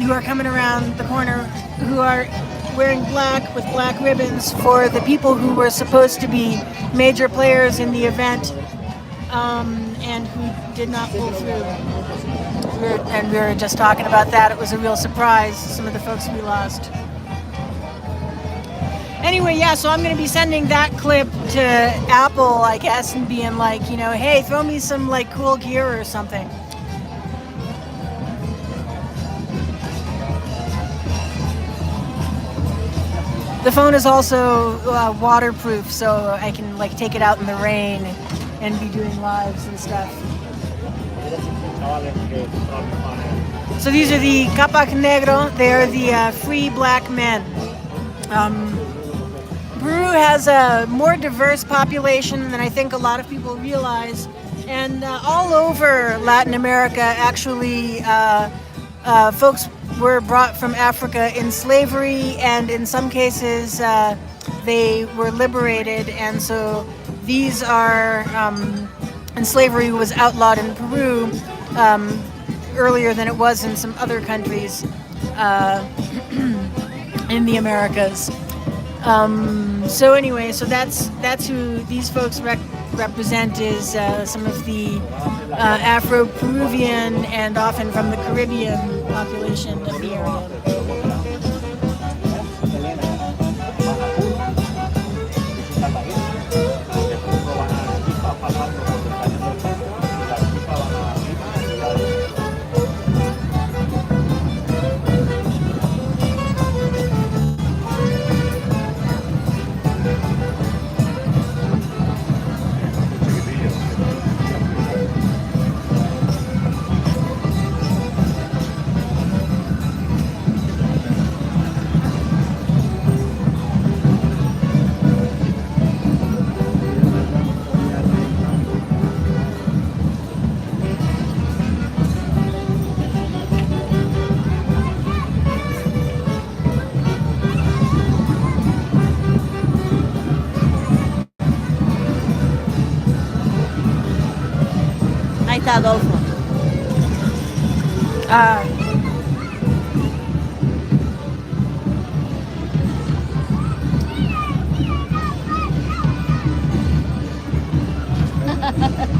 who are coming around the corner, who are wearing black with black ribbons for the people who were supposed to be major players in the event, and who did not pull through. We were just talking about that. It was a real surprise, some of the folks we lost. Anyway, yeah, so I'm going to be sending that clip to Apple, I guess, and being like, hey, throw me some like cool gear or something. The phone is also waterproof, so I can like take it out in the rain and be doing lives and stuff. So these are the Capac Negro. They are the free black men. Peru has a more diverse population than I think a lot of people realize. And all over Latin America, actually, folks were brought from Africa in slavery, and in some cases, they were liberated. And so these are, and slavery was outlawed in Peru earlier than it was in some other countries in the Americas. So anyway, so that's who these folks represent, is some of the Afro-Peruvian and often from the Caribbean population of the area. Ahí está Adolfo.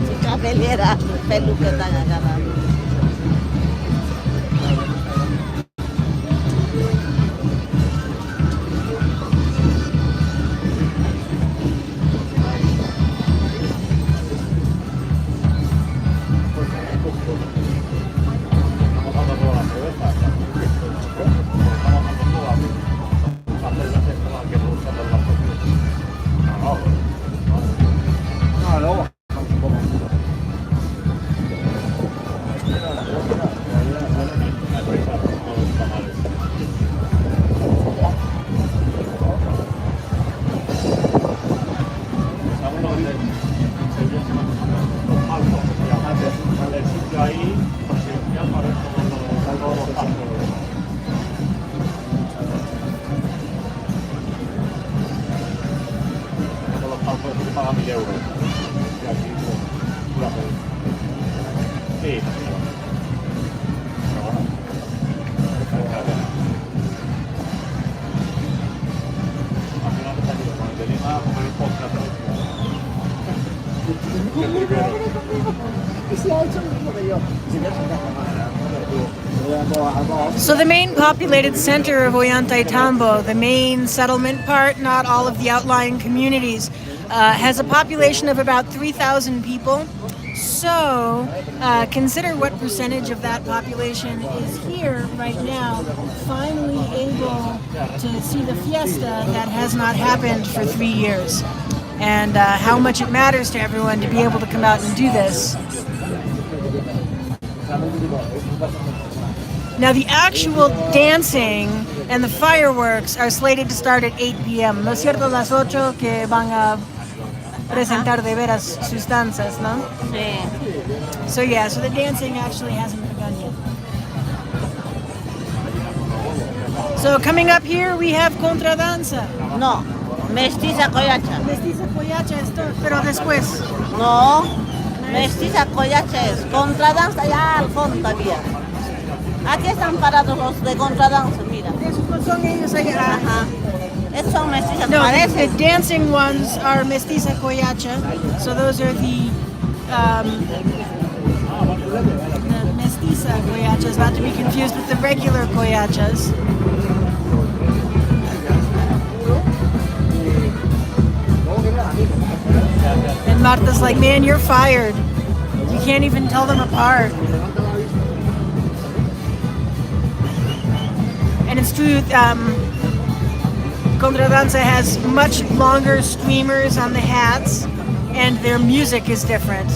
Chica peliera, pelo que están agarrando. So the main populated center of Olllantaytambo, the main settlement part, not all of the outlying communities, has a population of about 3,000 people. So consider what percentage of that population is here right now, finally able to see the fiesta that has not happened for 3 years, and how much it matters to everyone to be able to come out and do this. Now the actual dancing and the fireworks are slated to start at 8 p.m. ¿No es cierto las 8 que van a presentar de veras sus danzas, no? Sí. So yeah, so the dancing actually hasn't begun yet. So coming up here we have contradanza. No, mestiza collacha. Mestiza collacha esto, pero después. No, mestiza collacha es contradanza allá al fondo todavía. Aquí están parados los de contradanza, mira. Esos son ellos allá. Ajá. Esos son mestizas, No, the parecen. dancing ones are mestiza collacha. So those are the mestiza collachas, not to be confused with the regular collachas. And Marta's like, man, you're fired. You can't even tell them apart. And it's true, Contradanza has much longer streamers on the hats, and their music is different.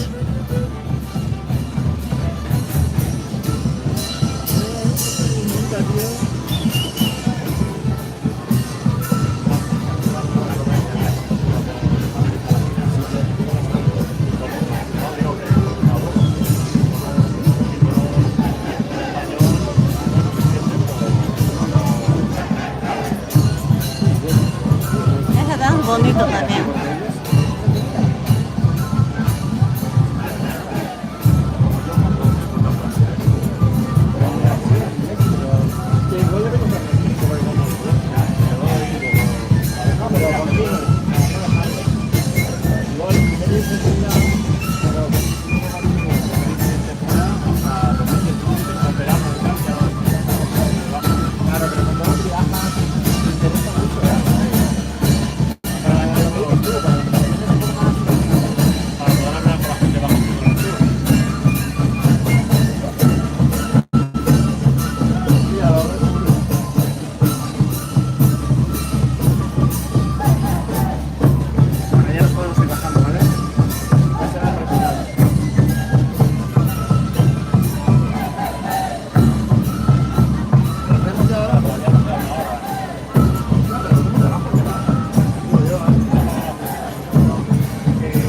Ese tan bonito también. Ya nos podemos ir bajando, ¿vale?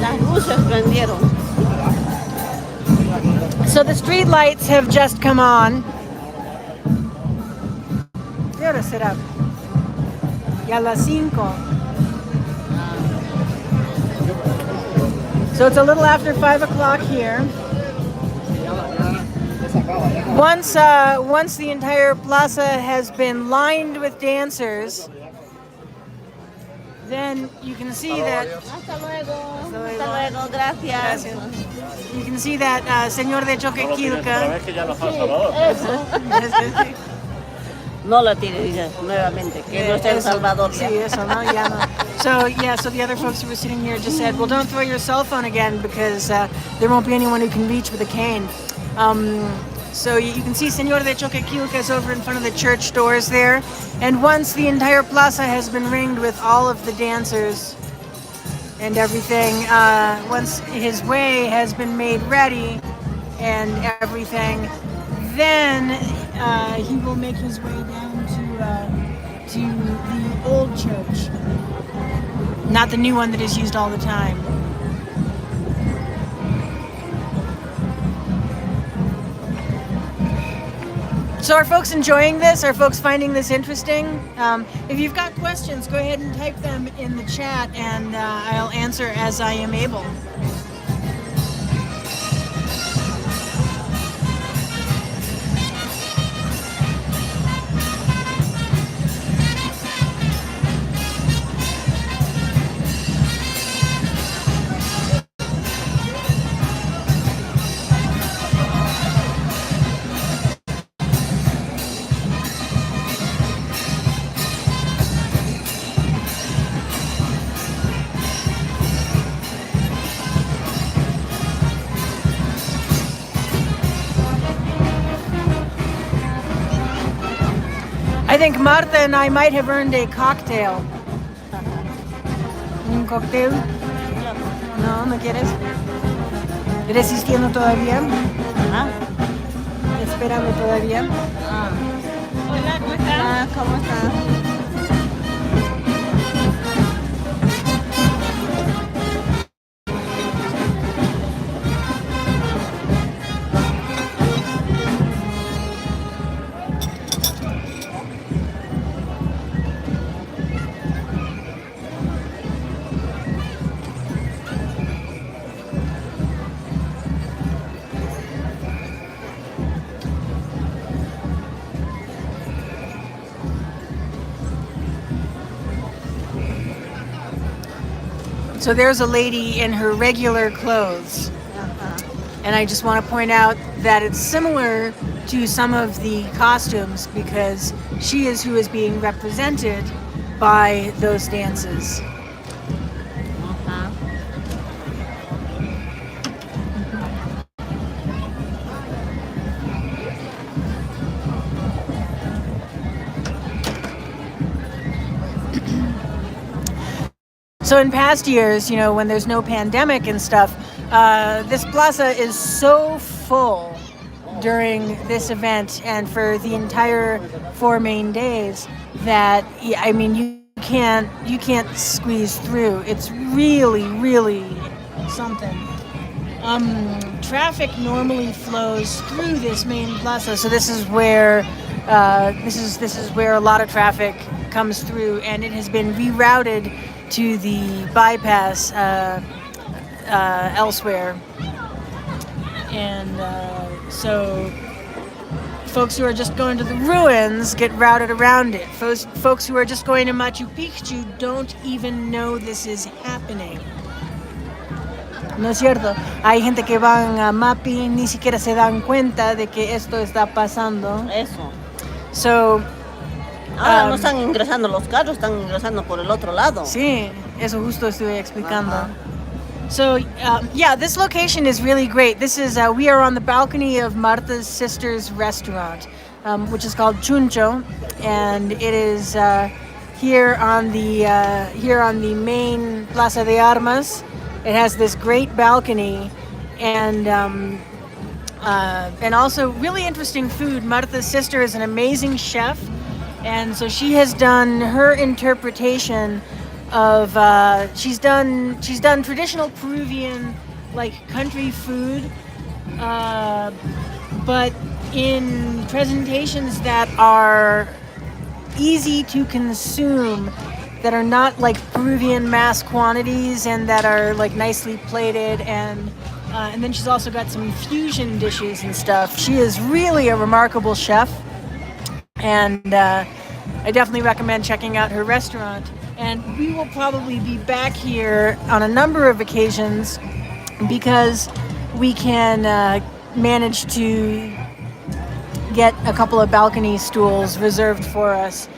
Las luces prendieron. So the street lights have just come on. ¿Qué hora será? Y a las 5. So it's a little after 5 o'clock here. Once the entire plaza has been lined with dancers, then you can see that. Hasta luego. luego. Hasta luego. Gracias. Gracias. You can see that Señor de Choquekillca. No lo tire, dice nuevamente, que no está en Salvador. Sí, eso, no, ya no. So the other folks who were sitting here just said, well, don't throw your cell phone again because there won't be anyone who can reach with a cane. So you can see Señor de Choquekillca is over in front of the church doors there. And once the entire plaza has been ringed with all of the dancers and everything, once his way has been made ready and everything, then he will make his way down to the old church, not the new one that is used all the time. So are folks enjoying this? Are folks finding this interesting? If you've got questions, go ahead and type them in the chat and I'll answer as I am able. I think Marta and I might have earned a cocktail. ¿Un cóctel? No, ¿no quieres? ¿Resistiendo todavía? Ah, ¿Esperando todavía? hola, ¿cómo estás? ¿Cómo estás? So there's a lady in her regular clothes. And I just want to point out that it's similar to some of the costumes because she is who is being represented by those dances. So in past years, you know, when there's no pandemic and stuff, this plaza is so full during this event and for the entire 4 main days that, I mean, you can't squeeze through. It's really something. Traffic normally flows through this main plaza, so this is where a lot of traffic comes through, and it has been rerouted to the bypass elsewhere. And so folks who are just going to the ruins get routed around it. Folks who are just going to Machu Picchu don't even know this is happening. ¿No es cierto? Hay gente que van a Mapi y ni siquiera se dan cuenta de que esto está pasando. Eso. So, ahora no están ingresando los carros, están ingresando por el otro lado. Sí, eso justo estuve explicando. So, yeah, this location is really great. This is, we are on the balcony of Martha's sister's restaurant, which is called Chuncho, and it is here on the main Plaza de Armas. It has this great balcony, and also really interesting food. Martha's sister is an amazing chef, and so she has done her interpretation of she's done traditional Peruvian like country food, but in presentations that are easy to consume, that are not like Peruvian mass quantities, and that are like nicely plated, and then she's also got some fusion dishes and stuff. She is really a remarkable chef, and I definitely recommend checking out her restaurant. And we will probably be back here on a number of occasions because we can manage to get a couple of balcony stools reserved for us.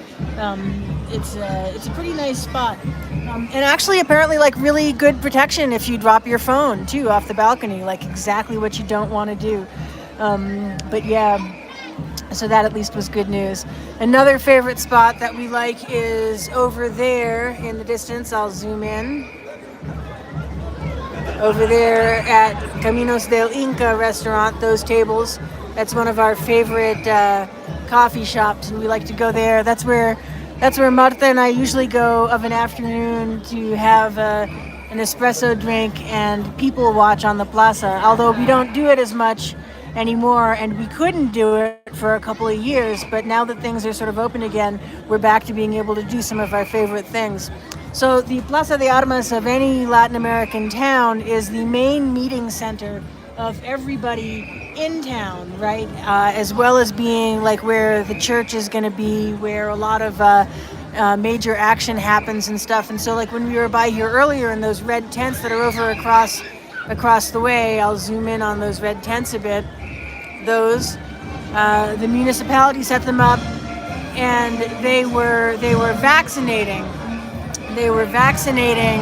It's a pretty nice spot, and actually apparently like really good protection if you drop your phone too off the balcony, like exactly what you don't want to do. But yeah, so that at least was good news. Another favorite spot that we like is over there in the distance. I'll zoom in. Over there at Caminos del Inca restaurant, those tables, that's one of our favorite coffee shops, and we like to go there. That's where Marta and I usually go of an afternoon to have an espresso drink and people watch on the plaza, although we don't do it as much anymore, and we couldn't do it for a couple of years, but now that things are sort of open again, we're back to being able to do some of our favorite things. So the Plaza de Armas of any Latin American town is the main meeting center of everybody in town, right? As well as being like where the church is going to be, where a lot of major action happens and stuff. And so like when we were by here earlier in those red tents that are over across the way, I'll zoom in on those red tents a bit. Those, the municipality set them up, and they were vaccinating. They were vaccinating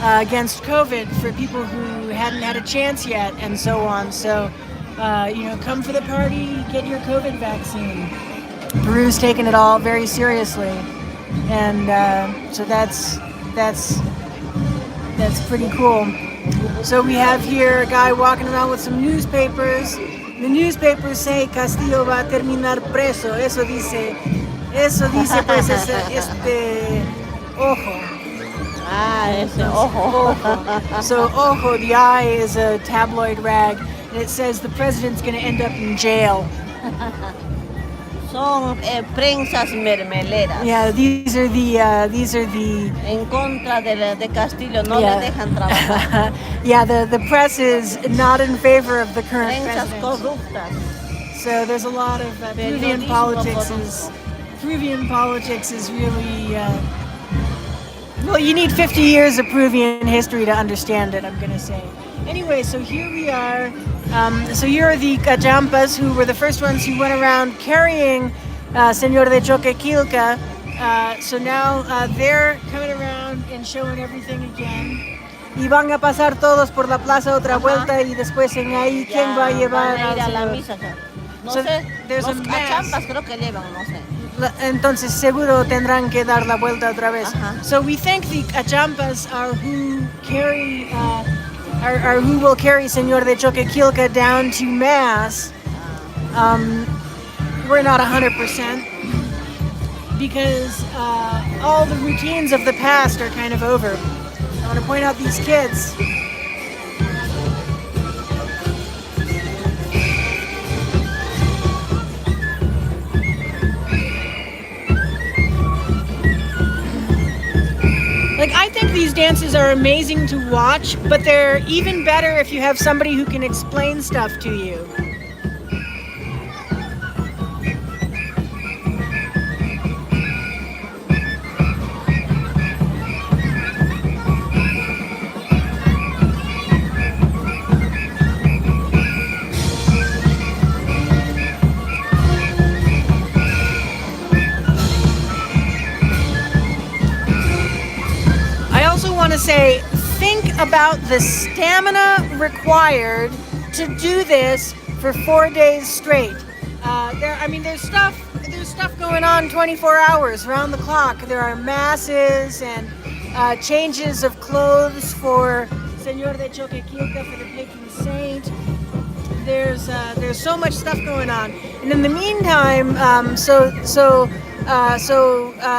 against COVID for people who hadn't had a chance yet, and so on. So, come for the party, get your COVID vaccine. Peru's taken it all very seriously, and so that's pretty cool. So we have here a guy walking around with some newspapers. The newspapers say Castillo va a terminar preso. Eso dice pues ojo. Ese ojo. So ojo, the eye is a tabloid rag, and it says the president's going to end up in jail. Son prensas mermeleras. Yeah, these are the. En contra de Castillo, no le dejan trabajar. Yeah, the press is not in favor of the current Prensas president. corruptas. So there's a lot of Peruvian politics is really. Well, you need 50 years of Peruvian history to understand it, I'm going to say. Anyway, so here we are. So here are the Cachampas, who were the first ones who went around carrying Señor de Choquekillca. So now they're coming around and showing everything again. Y van a pasar todos por la plaza otra vuelta, y después en ahí, ¿quién va a llevar van a ir a la misa? No So sé, there's a los mass. achampas creo que llevan, no sé. Entonces seguro tendrán que dar la vuelta otra vez. Ajá. So we think the achampas are who carry, are who will carry Señor de Choquekillca down to mass. We're not 100% because all the routines of the past are kind of over. I want to point out these kids. Like, I think these dances are amazing to watch, but they're even better if you have somebody who can explain stuff to you. I also want to say, think about the stamina required to do this for 4 days straight. There's stuff going on 24 hours around the clock. There are masses and changes of clothes for Señor de Choquekillca, for the patron saint. There's so much stuff going on, and in the meantime,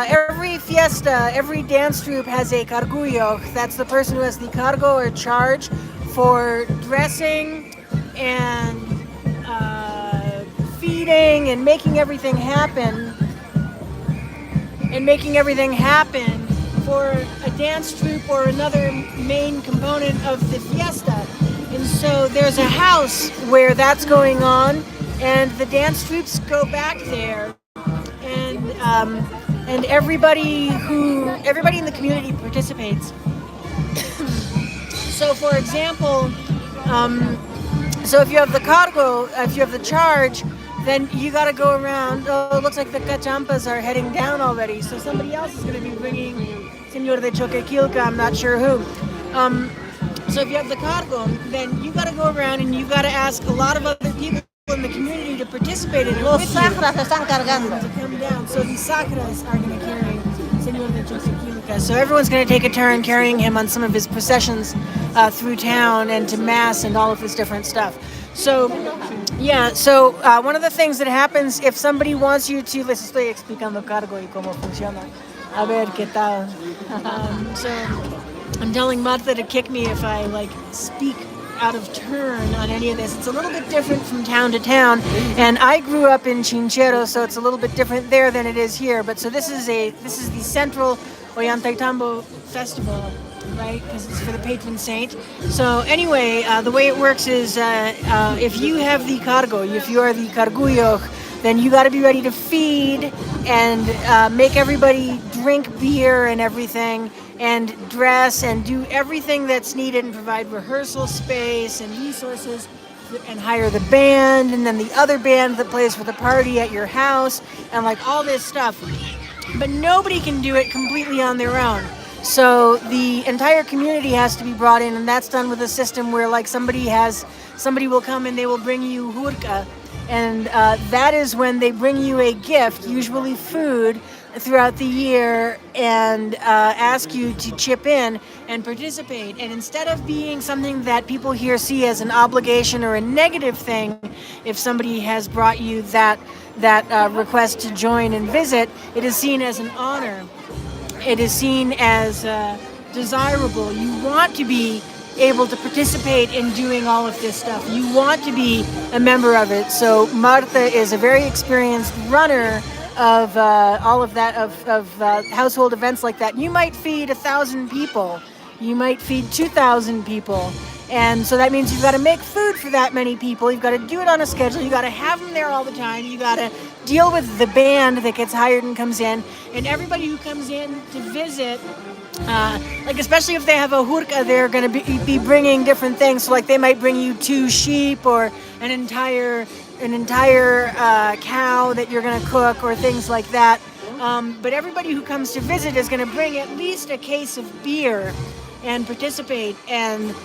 every fiesta, every dance troupe has a cargullo. That's the person who has the cargo or charge for dressing and feeding and making everything happen. For a dance troupe or another main component of the fiesta. And so there's a house where that's going on, and the dance troupes go back there, and everybody in the community participates. So, for example, so if you have the cargo, if you have the charge, then you got to go around. Oh, it looks like the cachampas are heading down already, so somebody else is going to be bringing Señor de Choquekillca, I'm not sure who. So if you have the cargo, then you got to go around and you got to ask a lot of other people in the community to participate in it Los with you. sacras están cargando. To come down. So the sacras are going to carry Señor de Choquekillca. So everyone's going to take a turn carrying him on some of his processions through town and to mass and all of this different stuff. So, yeah, so one of the things that happens if somebody wants you to, les estoy explicando cargo y cómo funciona. A ver qué tal. So I'm telling Martha to kick me if I speak out of turn on any of this. It's a little bit different from town to town, and I grew up in Chinchero, so it's a little bit different there than it is here. But so this is the central Olllantaytambo festival, right? Because it's for the patron saint. So anyway, the way it works is if you have the cargo, if you are the cargullo, then you got to be ready to feed and make everybody drink beer and everything, and dress and do everything that's needed and provide rehearsal space and resources and hire the band and then the other band that plays for the party at your house and all this stuff. But nobody can do it completely on their own. So the entire community has to be brought in, and that's done with a system where somebody will come and they will bring you hurka, and that is when they bring you a gift, usually food, throughout the year, and ask you to chip in and participate. And instead of being something that people here see as an obligation or a negative thing, if somebody has brought you that request to join and visit, it is seen as an honor. It is seen as desirable. You want to be able to participate in doing all of this stuff. You want to be a member of it. So Marta is a very experienced runner of all of that, of household events like that. You might feed 1,000 people. You might feed 2,000 people. And so that means you've got to make food for that many people. You've got to do it on a schedule. You've got to have them there all the time. You've got to deal with the band that gets hired and comes in. And everybody who comes in to visit, especially if they have a hurka, they're going to be bringing different things. So they might bring you 2 sheep or an entire cow that you're going to cook or things like that. But everybody who comes to visit is going to bring at least a case of beer and participate. And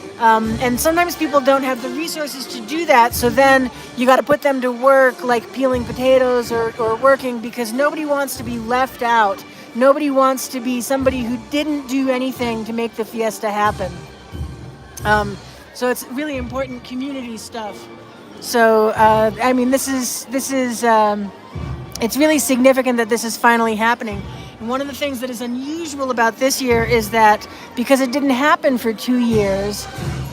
sometimes people don't have the resources to do that. So then you got to put them to work, like peeling potatoes or working, because nobody wants to be left out. Nobody wants to be somebody who didn't do anything to make the fiesta happen. So it's really important community stuff. So I mean, this is it's really significant that this is finally happening. And one of the things that is unusual about this year is that because it didn't happen for 2 years,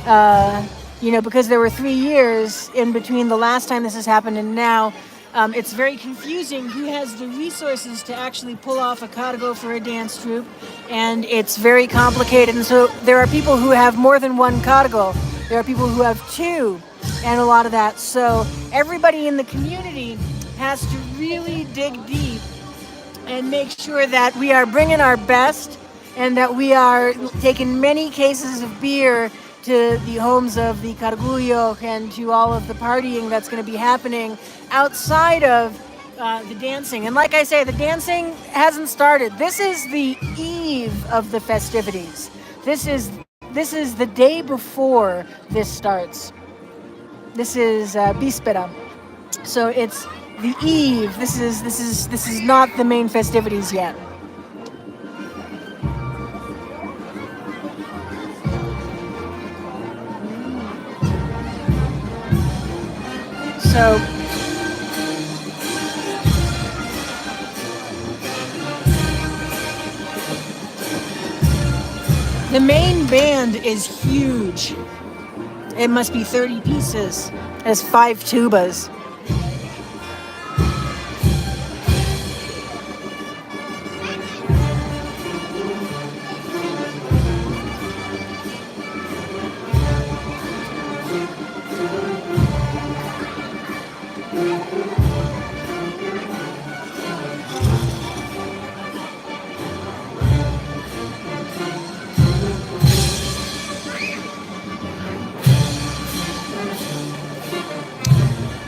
because there were 3 years in between the last time this has happened and now, it's very confusing who has the resources to actually pull off a cargo for a dance troupe, and it's very complicated. And so there are people who have more than one cargo. There are people who have 2, and a lot of that. So everybody in the community has to really dig deep and make sure that we are bringing our best and that we are taking many cases of beer to the homes of the Cargullo and to all of the partying that's going to be happening outside of the dancing. And like I say, the dancing hasn't started. This is the eve of the festivities. This is the day before this starts. This is Víspera. So it's the eve. This is not the main festivities yet. So the main band is huge. It must be 30 pieces. It has 5 tubas.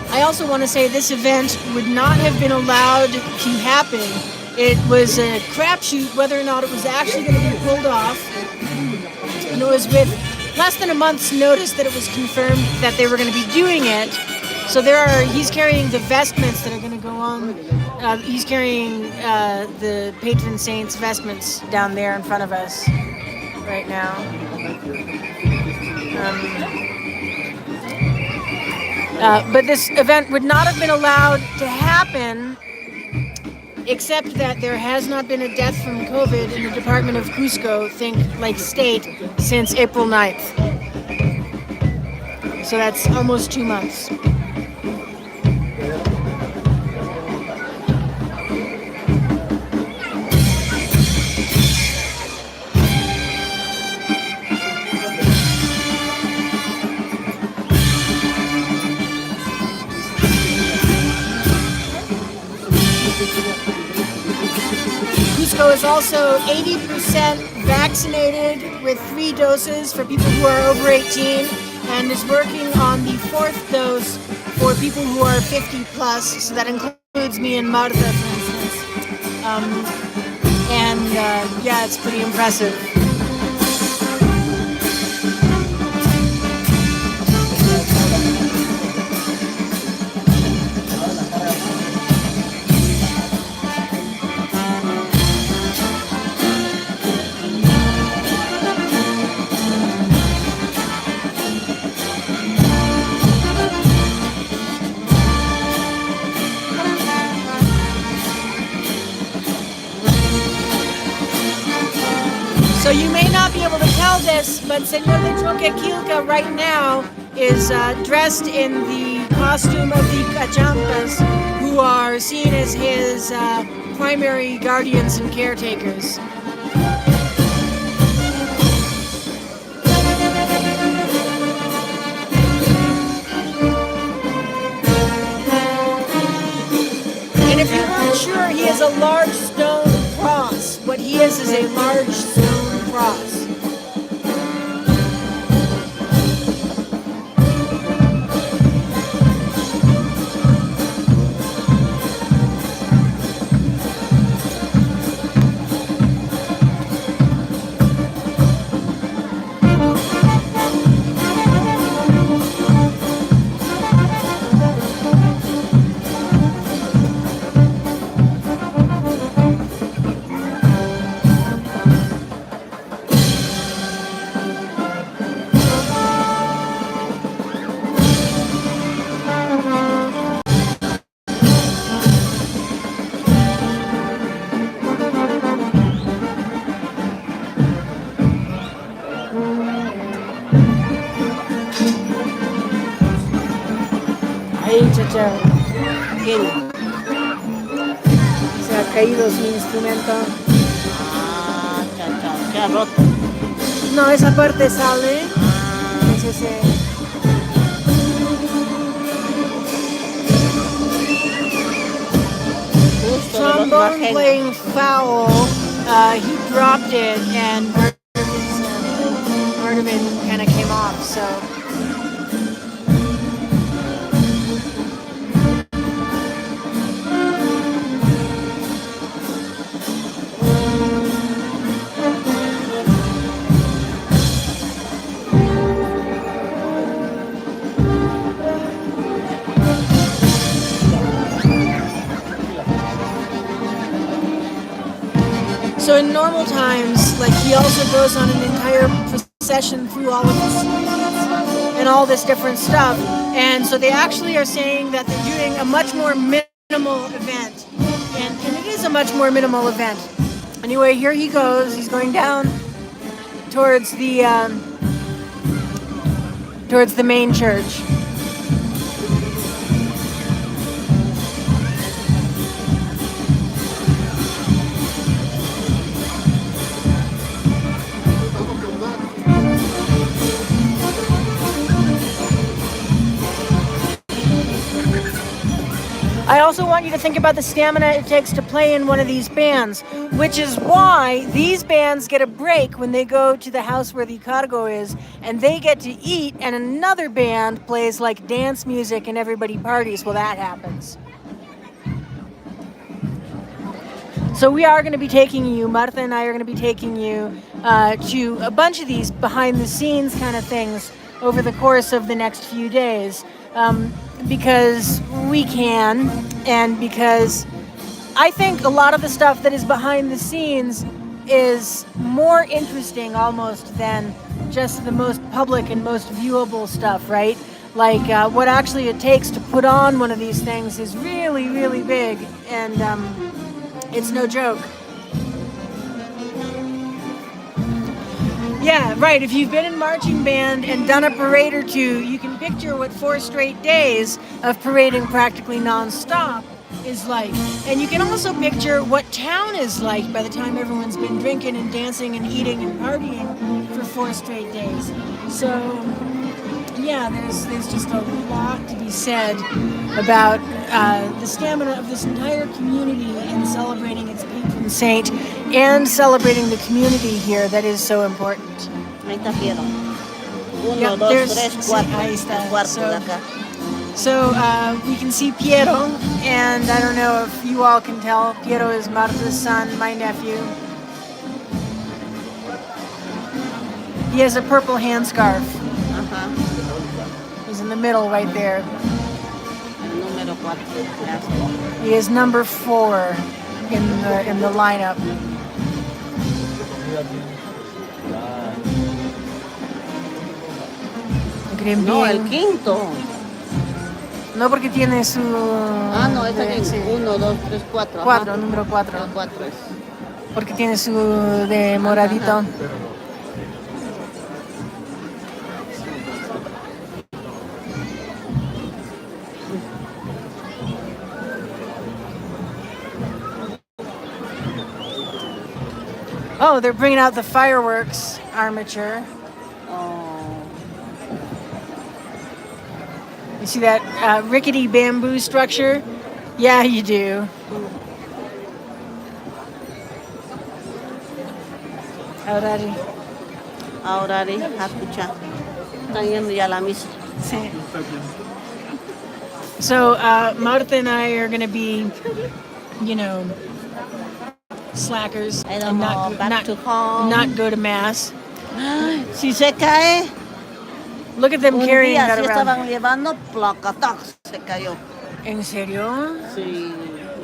I also want to say this event would not have been allowed to happen. It was a crapshoot whether or not it was actually going to be pulled off. And it was with less than a month's notice that it was confirmed that they were going to be doing it. So he's carrying the vestments that are going to go on. He's carrying the patron saint's vestments down there in front of us right now. But this event would not have been allowed to happen, except that there has not been a death from COVID in the Department of Cusco, think like state, since April 9th. So that's almost 2 months. Cusco is also 80% vaccinated with 3 doses for people who are over 18 and is working on the 4th dose for people who are 50 plus. So that includes me and Marta, for instance. Yeah, it's pretty impressive. So you may not be able to tell this, but Señor de Choquekillca right now is dressed in the costume of the Cachampas, who are seen as his primary guardians and caretakers. And if you weren't sure, he has a large stone cross. What he is a large stone cross. pasó? ¿Quién? Se ha caído su instrumento. Ah, se ha roto. No, esa parte sale. Es ese. Justo de los Trombone bajeños. playing foul. He dropped it and part of it kind of came off. So. So in normal times, like he also goes on an entire procession through all of this and all this different stuff. And so they actually are saying that they're doing a much more minimal event. And it is a much more minimal event. Anyway, here he goes. He's going down towards the main church. I also want you to think about the stamina it takes to play in one of these bands, which is why these bands get a break when they go to the house where the cargo is, and they get to eat, and another band plays like dance music and everybody parties. Well, that happens. So we are going to be taking you, Marta and I are going to be taking you to a bunch of these behind the scenes kind of things over the course of the next few days. Because we can, and because I think a lot of the stuff that is behind the scenes is more interesting almost than just the most public and most viewable stuff, right? Like what actually it takes to put on one of these things is really, really big, and it's no joke. Yeah, right. If you've been in marching band and done a parade or two, you can picture what 4 straight days of parading practically non-stop is like. And you can also picture what town is like by the time everyone's been drinking and dancing and eating and partying for 4 straight days. So, yeah, there's just a lot to be said about the stamina of this entire community in celebrating its patron saint and celebrating the community here that is so important. Ahí está Piero. 1, Yeah, 2, there's- 3, sí, 4. ahí está. El cuarto So- de acá. So we can see Piero, and I don't know if you all can tell, Piero is Marta's son, my nephew. He has a purple hand scarf. Ajá. He's in the middle right there. El número 4. Gracias. He is number 4 in the lineup. Green No, el bean. quinto. No, porque tiene su... Ah, no, es aquí. sí. 1, 2, 3, 4. 4, número 4. El 4 es. Porque tiene su de moradito. Ajá. Oh, they're bringing out the fireworks armature. Oh. You see that rickety bamboo structure? Yeah, you do. Ahora Ahora, escucha. Están yendo ya a la misa. sí. So Marta and I are going to be, you know, slackers I and don't know, back to home. not go to mass. Si se cae, Look at them un carrying día that sí around. estaban llevando, placatac, se cayó. ¿En serio? Sí.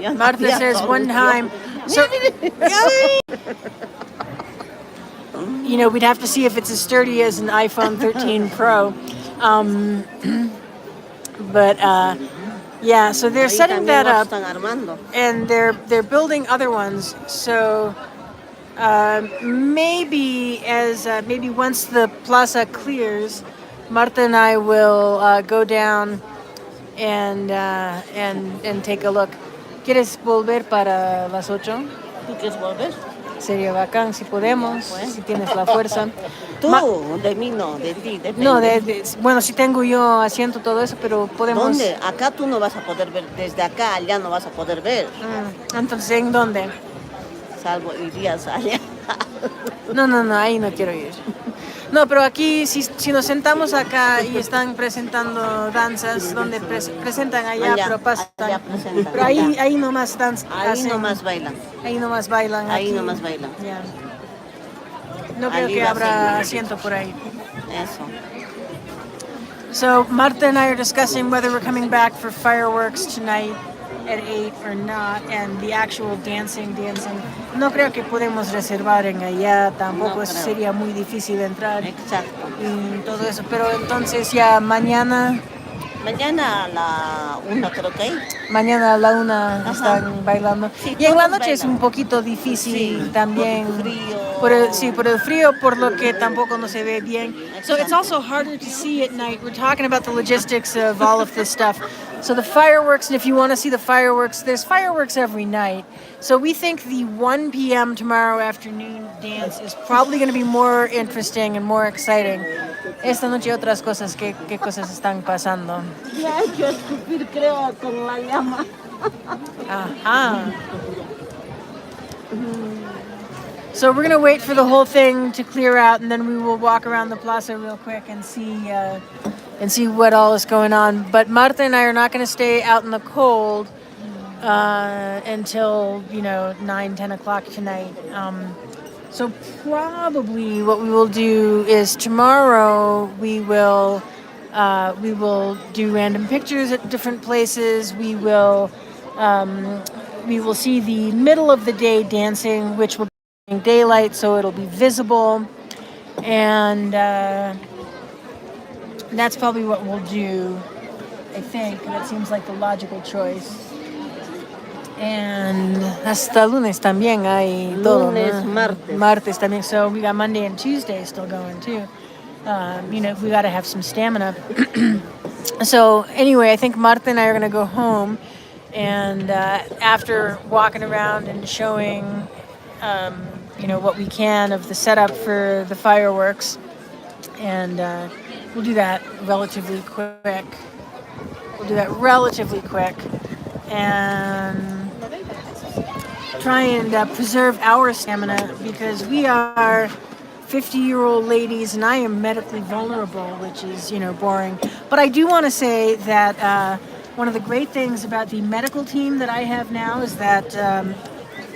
Ya Marta había says one solución. time. So, you know, we'd have to see if it's as sturdy as an iPhone 13 Pro. But yeah, so they're Ahí setting también that los up, están armando. and they're building other ones. So maybe once the plaza clears, Marta and I will go down and take a look. ¿Quieres volver para las 8? ¿Tú quieres volver? Sería bacán si podemos, si tienes la fuerza. Tú, de mí no, de ti, depende. No, bueno, si tengo yo asiento, todo eso, pero podemos... ¿Dónde? Acá tú no vas a poder ver, desde acá allá no vas a poder ver. Entonces, ¿en dónde? Salvo irías allá. No, ahí no quiero ir. No, pero aquí, si nos sentamos acá y están presentando danzas, donde presentan allá, pero pasan. Allá presentan, Pero ahí nomás danzan. Ahí nomás bailan. Ahí nomás bailan. Ahí aquí. nomás bailan. Ya. No creo Allí que va a habrá ser. asiento por ahí. Eso. So Marta and I are discussing whether we're coming back for fireworks tonight at 8 or not, and the actual dancing. No creo que podemos reservar en allá, tampoco No eso creo. sería muy difícil entrar Exacto. y todo eso. Pero entonces ya mañana Mañana a la 1 creo que hay. a la 1 Ajá. están bailando. Sí, Y en la todos noche es bailan. un poquito difícil Sí, también. por el frío. Por el frío, por lo que tampoco no se ve bien. So it's also harder to see at night. We're talking about the logistics of all of this stuff. So the fireworks, and if you want to see the fireworks, there's fireworks every night. So we think the 1 p.m. tomorrow afternoon dance is probably going to be more interesting and more exciting. Esta noche otras cosas, ¿qué cosas están pasando? Ya he hecho escupir, creo, con la llama. Ajá. So we're gonna wait for the whole thing to clear out, and then we will walk around the plaza real quick and see what all is going on. But Marta and I are not gonna stay out in the cold until 9, 10 o'clock tonight. So probably what we will do is tomorrow we will do random pictures at different places. We will see the middle of the day dancing, which will be daylight, so it'll be visible, and that's probably what we'll do. I think that seems like the logical choice. And hasta lunes también hay todo. Lunes, ¿no? martes. Martes también. So we got Monday and Tuesday still going too. We got to have some stamina. So anyway, I think Marta and I are going to go home, and after walking around and showing, what we can of the setup for the fireworks, and we'll do that relatively quick. And try and preserve our stamina, because we are 50-year-old ladies and I am medically vulnerable, which is, boring. But I do want to say that one of the great things about the medical team that I have now is that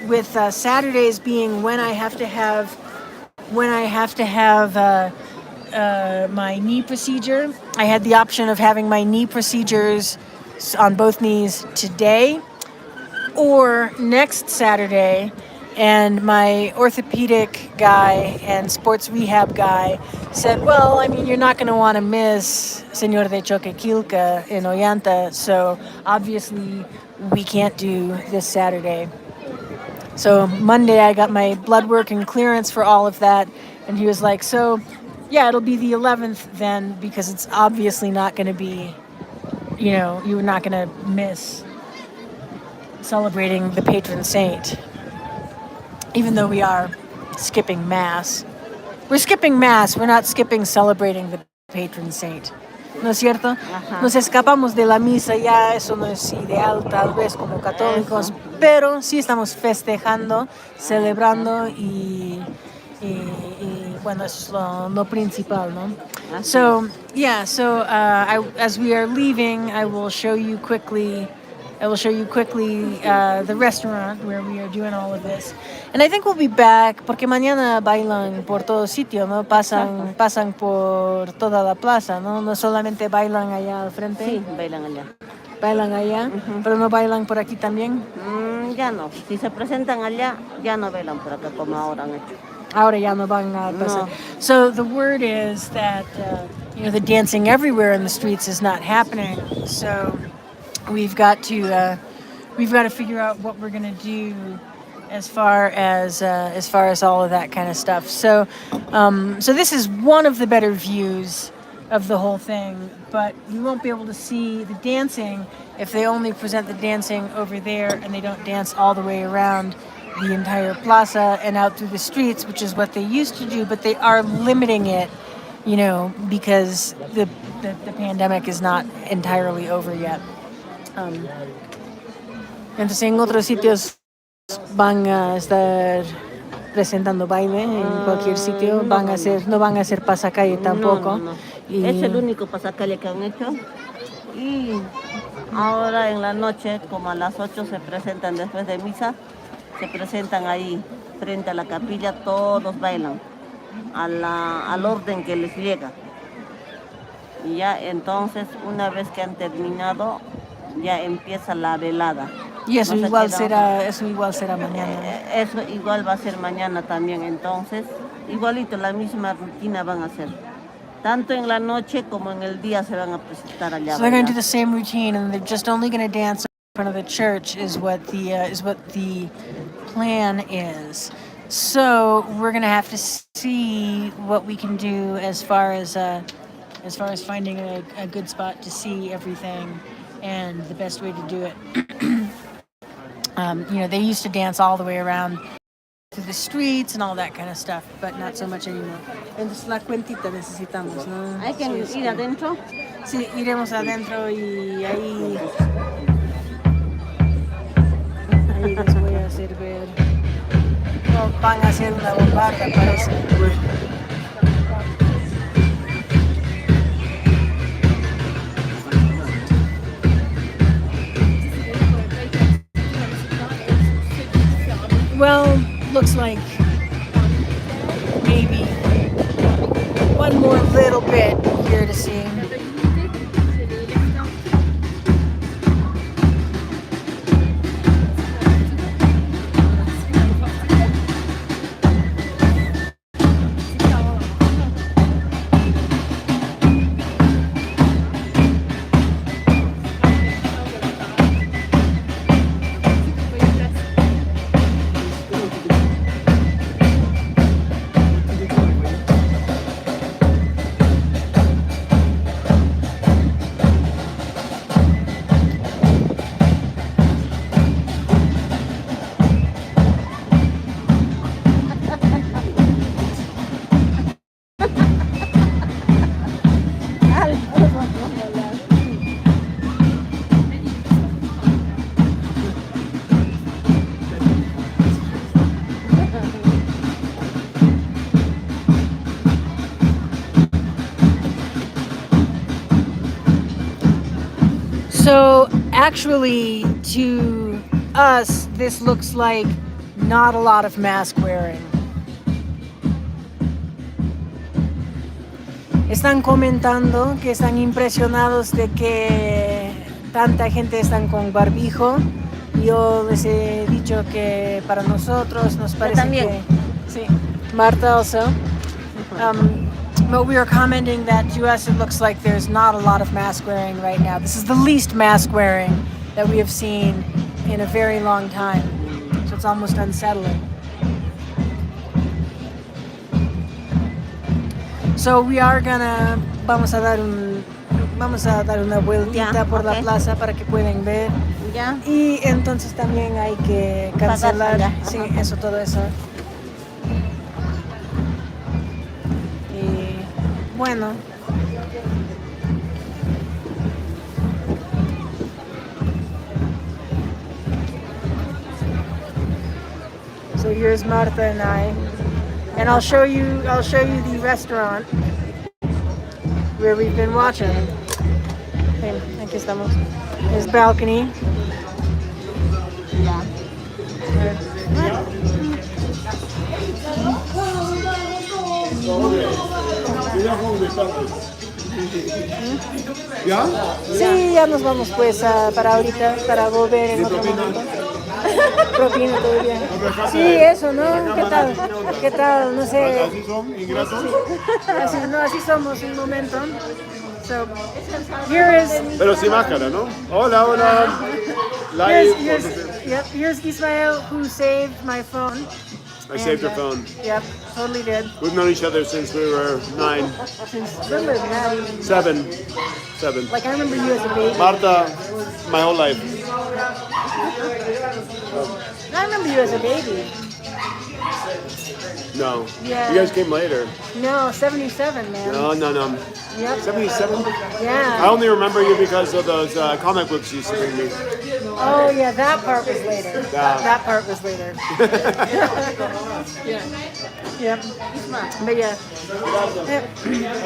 with Saturdays being when I have to have my knee procedure, I had the option of having my knee procedures on both knees today or next Saturday, and my orthopedic guy and sports rehab guy said, well, I mean, you're not going to want to miss Señor de Choquekillca in Ollanta, so obviously we can't do this Saturday. So Monday I got my blood work and clearance for all of that, and he was like, so yeah, it'll be the 11th then, because it's obviously not going to be, you're not going to miss celebrating the patron saint, even though we are skipping mass. We're skipping mass, we're not skipping celebrating the patron saint. ¿No es cierto? Ajá. Nos escapamos de la misa, ya eso no es ideal tal vez como católicos, pero sí estamos festejando, celebrando y bueno, eso es lo principal, ¿no? So as we are leaving, I will show you quickly the restaurant where we are doing all of this. And I think we'll be back, porque mañana bailan por todo sitio, ¿no? Pasan por toda la plaza, ¿no? No solamente bailan allá al frente. Sí, bailan allá. Bailan allá, pero no bailan por aquí también. Ya no. Si se presentan allá, ya no bailan por acá como ahora han hecho. Ahora ya no van a pasar. No. So the word is that the dancing everywhere in the streets is not happening. So we've got to figure out what we're gonna do as far as all of that kind of stuff. So this is one of the better views of the whole thing, but you won't be able to see the dancing if they only present the dancing over there and they don't dance all the way around the entire plaza and out through the streets, which is what they used to do, but they are limiting it, because the pandemic is not entirely over yet. Entonces en otros sitios van a estar presentando baile en cualquier sitio, no van a hacer pasacalle tampoco. No. Es el único pasacalle que han hecho. Y ahora en la noche, como a las 8 se presentan después de misa, se presentan ahí frente a la capilla, todos bailan al orden que les llega. Y ya entonces, una vez que han terminado, ya empieza la velada. Y eso igual será mañana. Eso igual va a ser mañana también, entonces, igualito, la misma rutina van a hacer. Tanto en la noche como en el día se van a presentar allá. So they're going to do the same routine, and they're just only going to dance in front of the church, is what the plan is. So we're going to have to see what we can do as far as finding a good spot to see everything and the best way to do it. They used to dance all the way around to the streets and all that kind of stuff, but not so much anymore. Entonces la cuentita necesitamos, ¿no? ¿Hay que ir adentro? Sí, iremos adentro y ahí les voy a hacer ver. No, van a hacer una bombarda, parece. Well, looks like maybe one more little bit here to see. So actually, to us, this looks like not a lot of mask wearing. Están comentando que están impresionados de que tanta gente están con barbijo. Yo les he dicho que para nosotros nos parece también. que... Sí, Marta also. But we are commenting that to us it looks like there's not a lot of mask wearing right now. This is the least mask wearing that we have seen in a very long time. So it's almost unsettling. So we are gonna, vamos a dar una vueltita por la plaza para que puedan ver. Ya. Y entonces también hay que cancelar, Pagar, sí, ajá. eso, todo eso. Y bueno. So here's Marta and I. And I'll show you the restaurant where we've been watching. Okay, aquí estamos. There's balcony. Ya. ¿Ya? Sí, ya nos vamos pues para ahorita, para volver en otro momento. Propina, todo bien. Sí, eso, ¿no? ¿Qué tal? ¿Qué tal? No sé. ¿Así son ingratos? Así somos un momento. So, here is... Pero sin máscara, ¿no? Hola, hola. Here's Ismael, who saved my phone. I saved her phone. Yep, totally did. We've known each other since we were 9, Since when was that? 7. Like I remember you as a baby. Marta, my whole life. I remember you as a baby. No. Yeah. You guys came later. No, 77, man. No. Yep. 77? Yeah. I only remember you because of those comic books you used to bring me. Oh yeah, that part was later. Yeah. That part was later. Yeah. Yep. But yeah. Yep.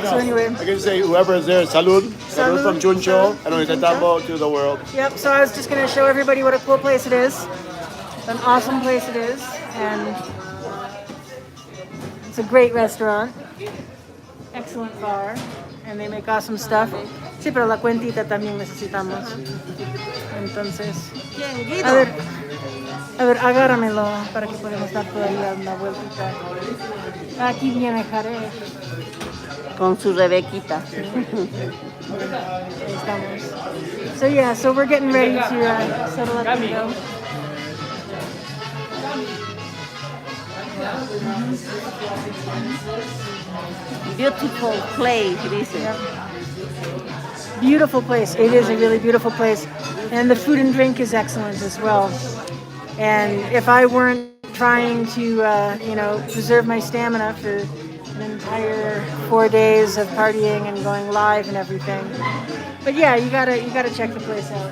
So anyway. I can say whoever is there, salud. Salud Salud. from Chuncho and Olllantaytambo to the world. Yep. So I was just gonna show everybody what a cool place it is. An awesome place it is, and it's a great restaurant. Excellent bar, and they make awesome stuff. Sí, pero la cuentita también necesitamos. Entonces, a ver, agárramelo para que podamos dar todavía una vueltita. Aquí viene Jare. Con su Rebequita. Ahí estamos. So yeah, so we're getting ready to settle up and go. Beautiful place, dice. Beautiful place. It is a really beautiful place. And the food and drink is excellent as well. And if I weren't trying to, preserve my stamina for an entire 4 days of partying and going live and everything. But yeah, you gotta check the place out.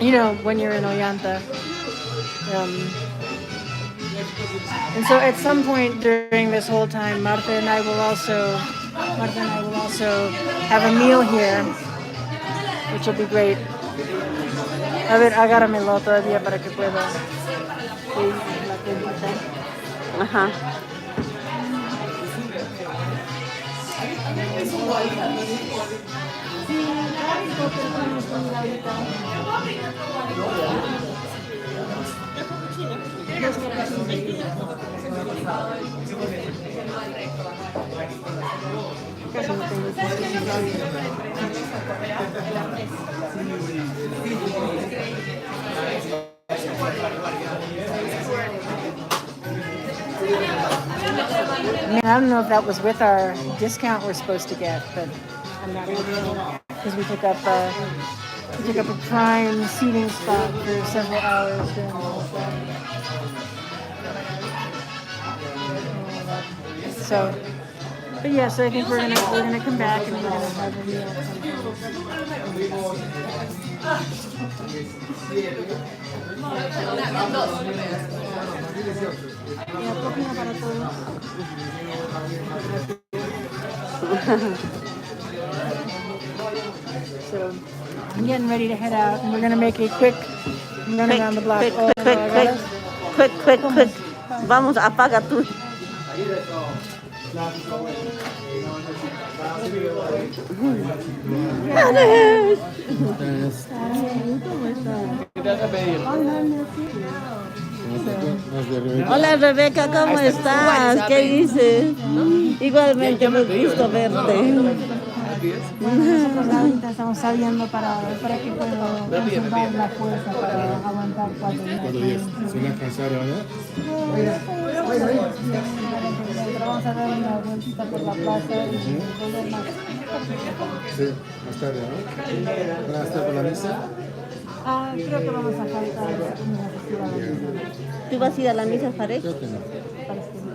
You know, when you're in Ollanta. And so at some point during this whole time, Marta and I will also have a meal here, which will be great. A ver, agárramelo todavía para que pueda oír la cuentita. Ajá. Casi no tengo I don't know if that was with our discount we're supposed to get, but I'm not really sure because we took up a prime seating spot for several hours during the whole show. So, but yeah, so I think we're gonna come back and we're gonna have a meal. So I'm getting ready to head out, and we're gonna make a quick run around the block. Quick. Vamos, apaga tú. Hola Rebeca, ¿cómo estás? ¿Qué dices? Igualmente, muy gusto verte. Nosotros ahorita estamos saliendo para que pueda conservar la fuerza para aguantar 4 días. ¿Se van a cansar ahora? Vamos a dar una vueltita por la plaza y volver más. Sí, más tarde, ¿no? ¿Van a estar por la misa? Creo que vamos a faltar una festival. ¿Tú vas a ir a la misa, Jarek? Creo que no.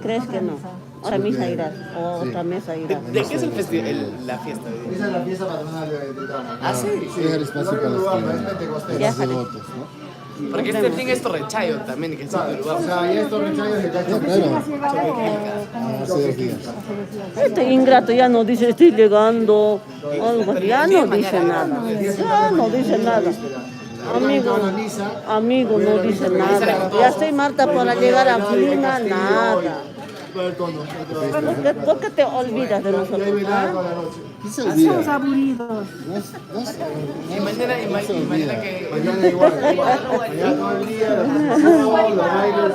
¿Crees que no? ¿Otra misa irás? ¿O otra mesa irás? ¿De qué es la fiesta? Esa es la fiesta patronal de Trama. ¿Ah, sí? Sí, el espacio para los devotos, ¿no? Porque este fin es Torrechayo también, que es otro lugar. O sea, ya estos rechayos de cacho. Claro, ¿Has llegado o hace 2 días. Este ingrato ya no dice estoy llegando. Algo, ya no dice nada. Ya no dice nada. Amigo, no dice nada. Ya estoy Marta para llegar a Lima, nada. ¿Por qué te olvidas de nosotros? Estamos aburridos. Y mañana que... Mañana igual. Mañana todo el día, los bailes,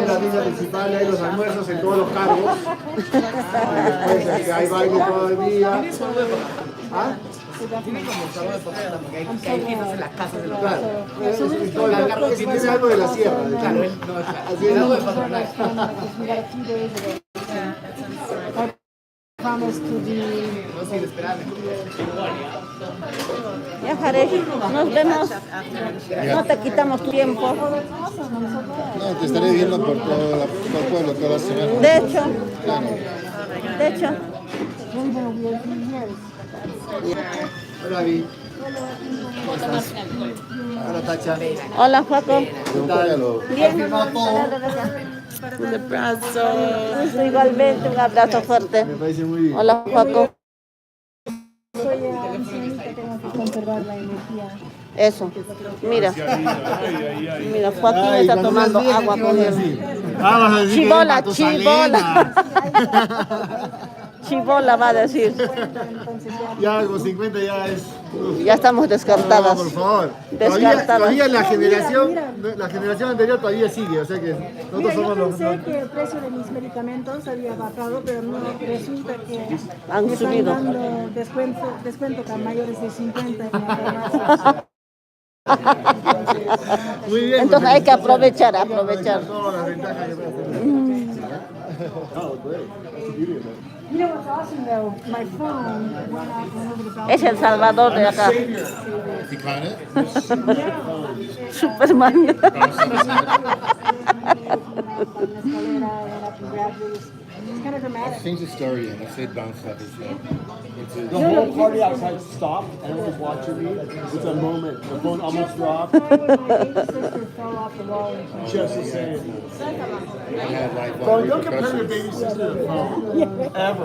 la misa principal, hay los almuerzos en todos los cargos. Después hay baile todo el día. ¿Ah? Tiene como sabor de posada, porque hay fiestas en la casa de los Claro, si tiene algo de la sierra. Claro, él no, Así es algo de es. patronal. Promise to the No sin esperar. Ya, Jare, nos vemos. No te quitamos tu tiempo. No, te estaré viendo por todo el pueblo toda la semana. De hecho, Hola, Vi. Hola, Tacha. hola, Paco. Bien. Un abrazo. Igualmente, un abrazo fuerte. Me parece muy bien. Hola, Paco. soy ancianita, tengo que conservar la energía. Eso. Mira. Mira, Joaquín está tomando agua con él. Vamos a decir Chibola, que chibola. Chibola va a decir. Ya con 50 ya es... Ya estamos descartadas. No, por favor. Descartadas. Todavía la generación anterior todavía sigue, o sea que nosotros Mira, yo somos los... pensé que el precio de mis medicamentos había bajado, pero no, resulta que Han me subido. están dando descuento para mayores de 50 y farmacias. Muy bien. Entonces hay que aprovechar. Todas las ventajas que puede tener. You know what's awesome though? My phone went over the balcony. Es El Salvador de acá. You caught it? Superman. It's kind of dramatic. Change the story and I said bounce like this. The whole party outside stopped. Everyone was watching me. It's a moment. The phone almost dropped. My baby sister fell off the wall. Just the same. I had like Bro, don't compare your baby sister to the phone. Ever.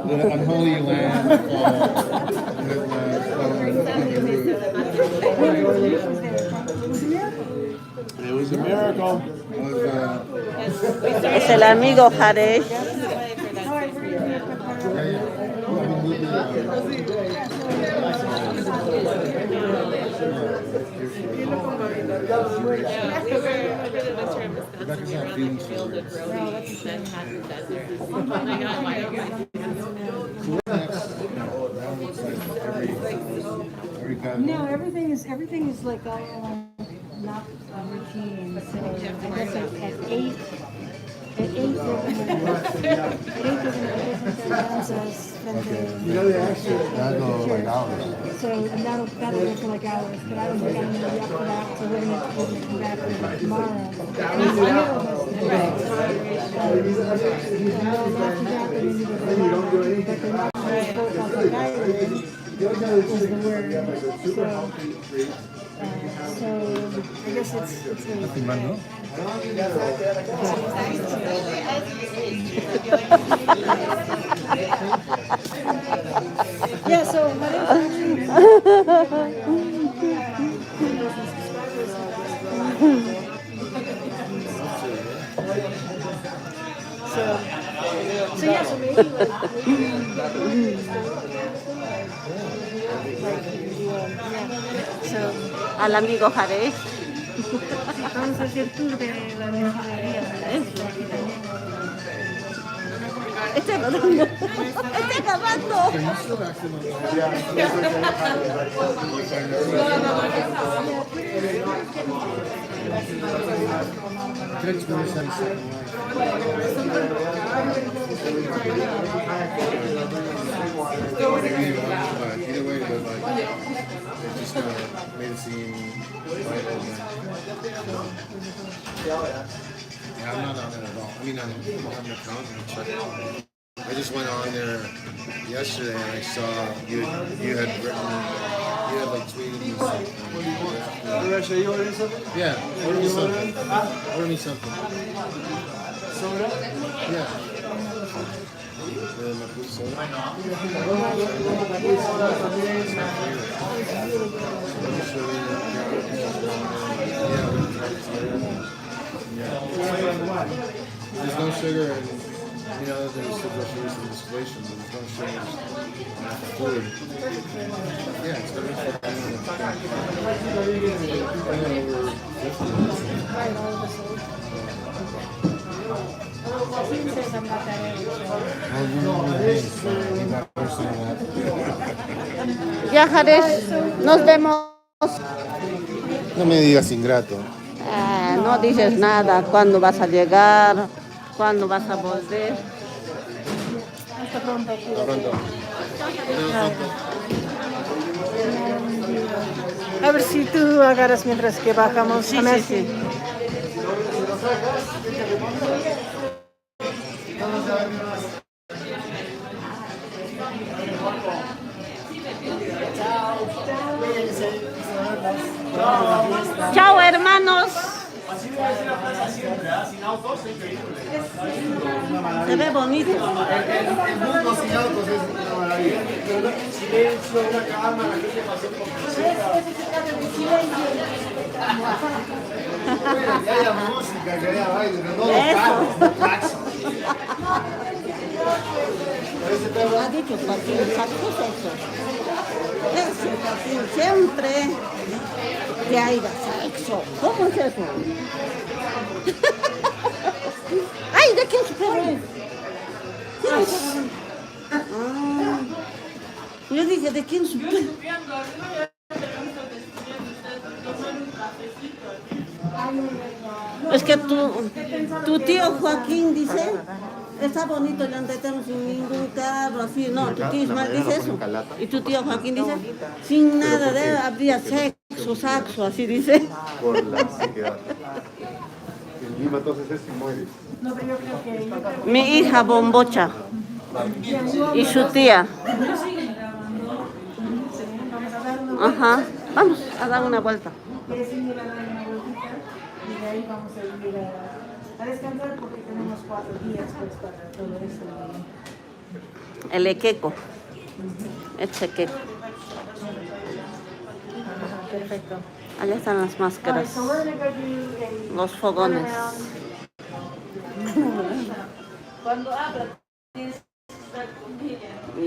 The unholy land. It was a miracle. Es el amigo Jaresh. No, everything is like not a routine. So I guess at 8 we're gonna so and that'll go for like hours, but I don't think I'm gonna be up for that. So we're gonna come back tomorrow. So I guess it's yeah, so yeah, so maybe Al amigo Jaresh. vamos a hacer tour de la energía. Está grabando. Está grabando. Either way, but like, it just made it seem vital. Yeah, I'm not on there at all. I mean, I don't have an account, but I just went on there yesterday and I saw you had like tweeted me something. Yeah, order me something. Order me something. Soda? Yeah. There's no sugar in, there's sugars and distillation, but there's no sugar in food. Yeah, it's good for He says I'm not that age. Well, you know what I mean, so you got personal that. Viajarés, nos vemos. No me digas ingrato. No dices nada, cuándo vas a llegar, cuándo vas a volver. Hasta pronto. Hasta pronto. A ver si tú agarras mientras que bajamos. Sí, A ver sí, sí. Chao, hermanos. Se ve bonito. El mundo sin autos es una maravilla. Silencio, una cámara, gente pasó por que haya música, que haya baile, no los carros, no claxon. Ha dicho Joaquín, ¿sacos eso? Eso, Joaquín, siempre que haya sexo. ¿Cómo es eso? ¡Ay, de quién es su perro! ¿Quién es su perro? Yo dije, ¿de quién es su perro? Es que tu tío Joaquín dice, está bonito el Olllantaytambo sin ningún carro, así, no, tu tío Ismael dice eso. Y tu tío Joaquín dice, sin nada, habría sexo, saxo, así dice. Por la sequedad. En Lima entonces es si muere. Mi hija Bombocha y su tía. Ajá, vamos a dar una vuelta. Y de ahí vamos a ir a descansar porque tenemos 4 días pues para todo eso. El equeco. El chequeco. Perfecto. Allá están las máscaras, So we're gonna go do los fogones. Cuando abra,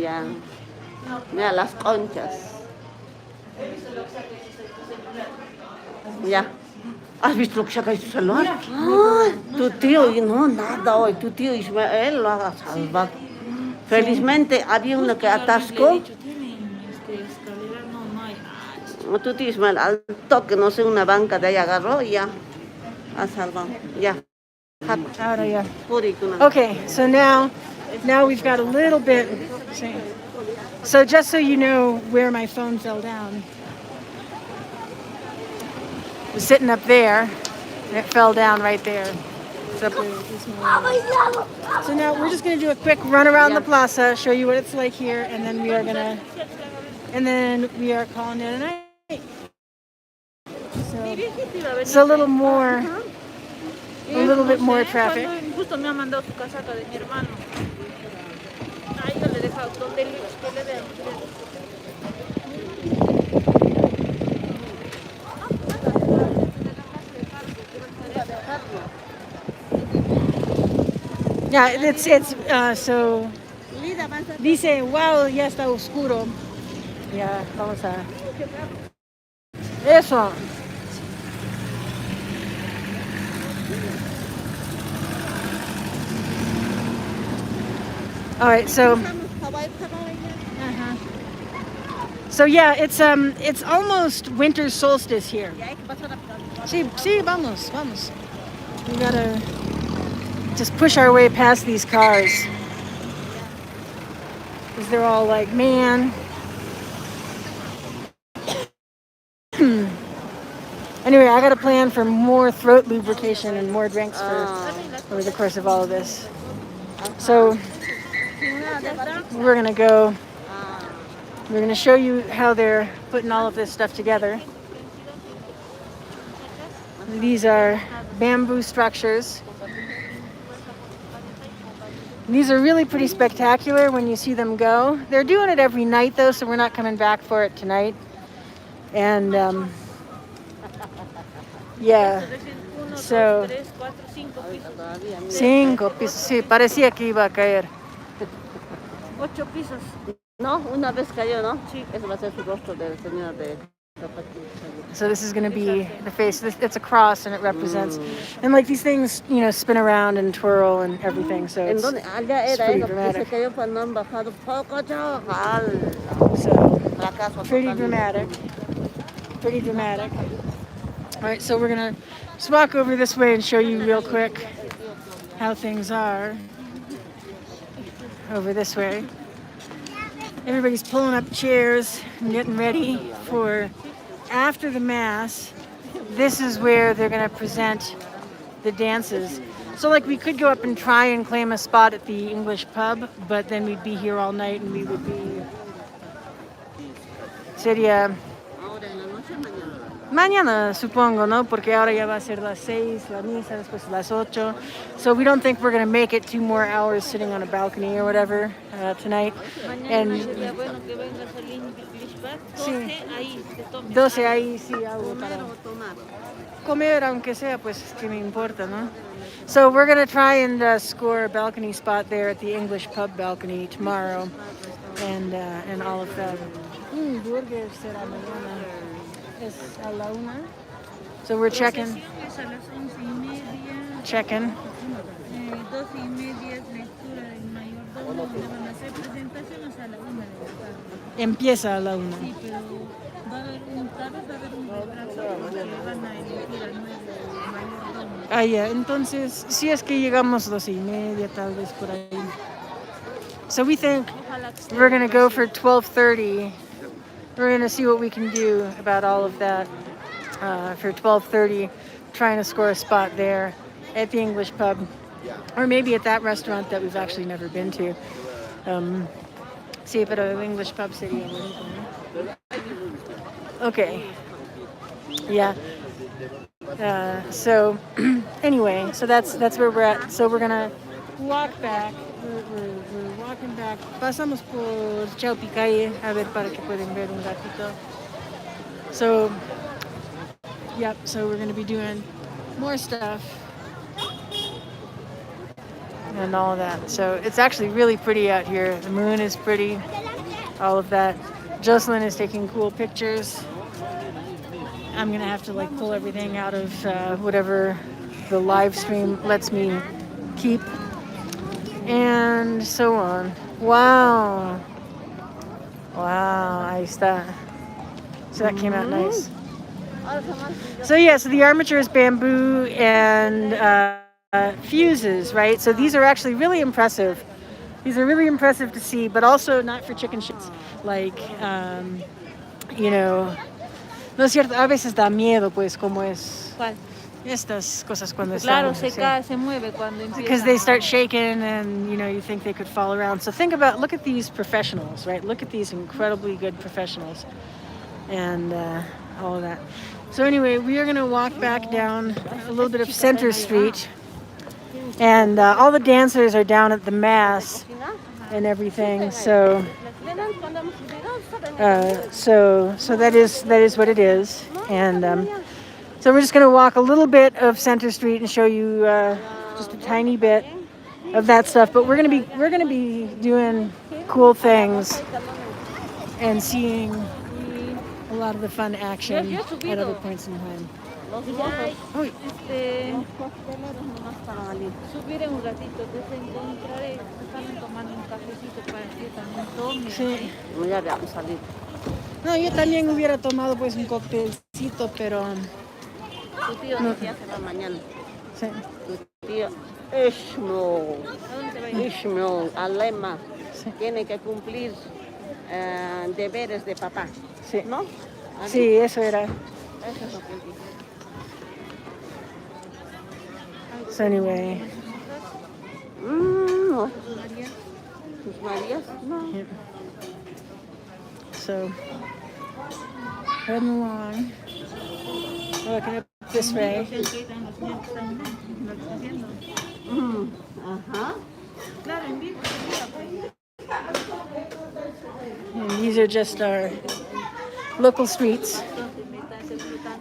ya. Mira las conchas. Ya. ¿Has visto lo que saca de su celular? Ay, tu tío, y no, nada hoy. Tu tío Ismael lo ha salvado. Felizmente había uno que atascó. Tu tío Ismael, al toque, no sé, una banca de ahí agarró y ya. Ha salvado. Ya. Ahora ya. Puricuna. Okay, so now we've got a little bit. So just so you know where my phone fell down. It was sitting up there, and it fell down right there. It's up there this morning. So now we're just gonna do a quick run around the plaza, show you what it's like here, and then we are calling it a night. So it's a little bit more traffic. Justo me ha mandado su casaca de mi hermano. Ahí yo le he dejado donde le vean. Yeah, it's so dice, wow, ya está oscuro. Ya, vamos a eso. All right, so yeah, it's almost winter solstice here. Sí, vamos. We gotta just push our way past these cars. Because they're all like, man. Anyway, I got a plan for more throat lubrication and more drinks over the course of all of this. So we're gonna show you how they're putting all of this stuff together. These are bamboo structures. These are really pretty spectacular when you see them go. They're doing it every night though, so we're not coming back for it tonight. And yeah, so 5 pisos, sí, parecía que iba a caer. 8 pisos. No, una vez cayó, ¿no? Sí. Eso va a ser su rostro del Señor de Choquekillca. So this is going to be the face. It's a cross, and it represents. And like these things, spin around and twirl and everything. So ¿En it's dónde? Allá it's era pretty eso, que se dramatic. cayó cuando han bajado poco, chaval. So La caso. Pretty totalmente. dramatic. Pretty dramatic. All right, so we're gonna just walk over this way and show you real quick how things are over this way. Everybody's pulling up chairs and getting ready for after the mass. This is where they're gonna present the dances. So like we could go up and try and claim a spot at the English pub, but then we'd be here all night and we would be sería Ahora en la noche, mañana. mañana, supongo, ¿no? Porque ahora ya va a ser las 6, la misa, después las 8. So we don't think we're going to make it 2 more hours sitting on a balcony or whatever tonight. Mañana And sería bueno que vengas al English Pub, 12 Sí. ahí te tomes 12 ahí sí algo Comer para o tomar. comer, aunque sea, pues que me importa, ¿no? So we're going to try and score a balcony spot there at the English pub balcony tomorrow and all of that. Burger será mañana. Es a la 1. So we're checking. Procesión es a las 11:30, Checking. 12:30 es lectura del mayordomo, donde van a hacer presentaciones a la 1 de la tarde. Empieza a la 1. Sí, pero va a haber un retraso porque van a elegir al nuevo mayordomo. Ah, yeah. Entonces, si es que llegamos 12:30, tal vez por ahí. So we think Ojalá que esté we're gonna go for 12:30. We're gonna see what we can do about all of that for 12:30. Trying to score a spot there at the English pub, or maybe at that restaurant that we've actually never been to. Sí, pero el English pub sería bonito, ¿no? Okay. Yeah. So anyway, so that's where we're at. So we're gonna walk back. We're walking back. Pasamos por Choquekillca a ver para que pueden ver un ratito. So yep. So we're gonna be doing more stuff and all of that. So it's actually really pretty out here. The moon is pretty. All of that. Jocelyn is taking cool pictures. I'm gonna have to like pull everything out of whatever the live stream lets me keep, and so on. Wow, ahí está. So that came out nice. So yeah, so the armature is bamboo and fuses, right? So these are actually really impressive. These are really impressive to see, but also not for chicken shits. Like, you know. No es cierto, a veces da miedo, pues, como es ¿Cuál? estas cosas cuando Claro, están, se sí. cae, se mueve cuando empieza. Because they start shaking and, you know, you think they could fall around. So look at these professionals, right? Look at these incredibly good professionals and all of that. So anyway, we are going to walk back down a little bit of Center Street. And all the dancers are down at the mass and everything. So that is what it is, and so we're just going to walk a little bit of Center Street and show you just a tiny bit of that stuff. But we're going to be doing cool things and seeing a lot of the fun action at other points in time. Uy. Subir en un ratito, te encontraré, están tomando un cafecito para que también tome. Sí. Ya vamos a salir. No, yo también hubiera tomado pues un coctelcito, pero Tu tío decía se va mañana. sí. Tu tío Ishmael, Alema, tiene que cumplir deberes de papá, Sí. ¿no? Sí, eso era. Eso es lo que él dice. So anyway, No. ¿Tus Marías? No. yeah. So heading along, looking up this way. Ajá. And these are just our local streets.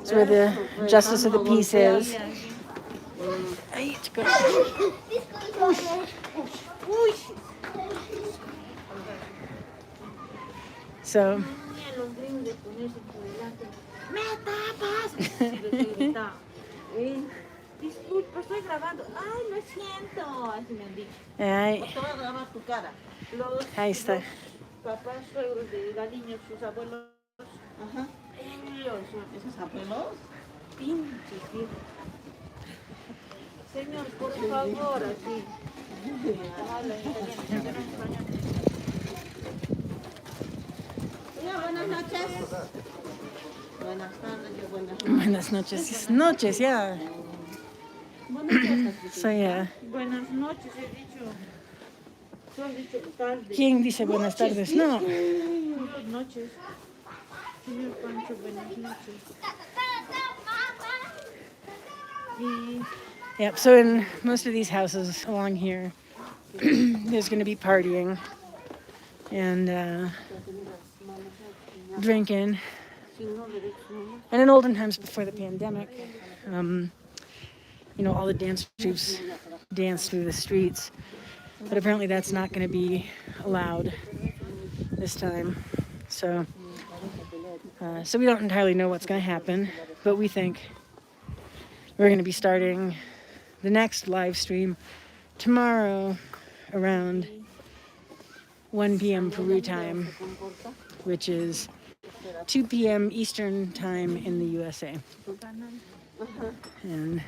It's where the Justice of the Peace is. Ay, chico. So, Disculpa, estoy grabando. Ay, lo siento. Así me han dicho. ay, Te voy a grabar tu cara. ahí está. papás, suegros de la niña, sus abuelos. Ajá. Esos abuelos, pinches viejos. Señor, por favor, así. Habla italiano, español. Hola, buenas noches. Buenas tardes, buenas noches. Buenas noches. Noches, yeah. So, yeah. Buenas noches, he dicho. Tú has dicho tarde. ¿Quién dice buenas tardes? No. Buenas noches. Señor Pancho, buenas noches. Yep, so in most of these houses along here, there's going to be partying and drinking. And in olden times before the pandemic, you know, all the dance troupes danced through the streets. But apparently that's not going to be allowed this time. So we don't entirely know what's going to happen, but we think we're going to be starting the next live stream tomorrow around 1 p.m. Peru time, which is 2 p.m. Eastern time in the USA. And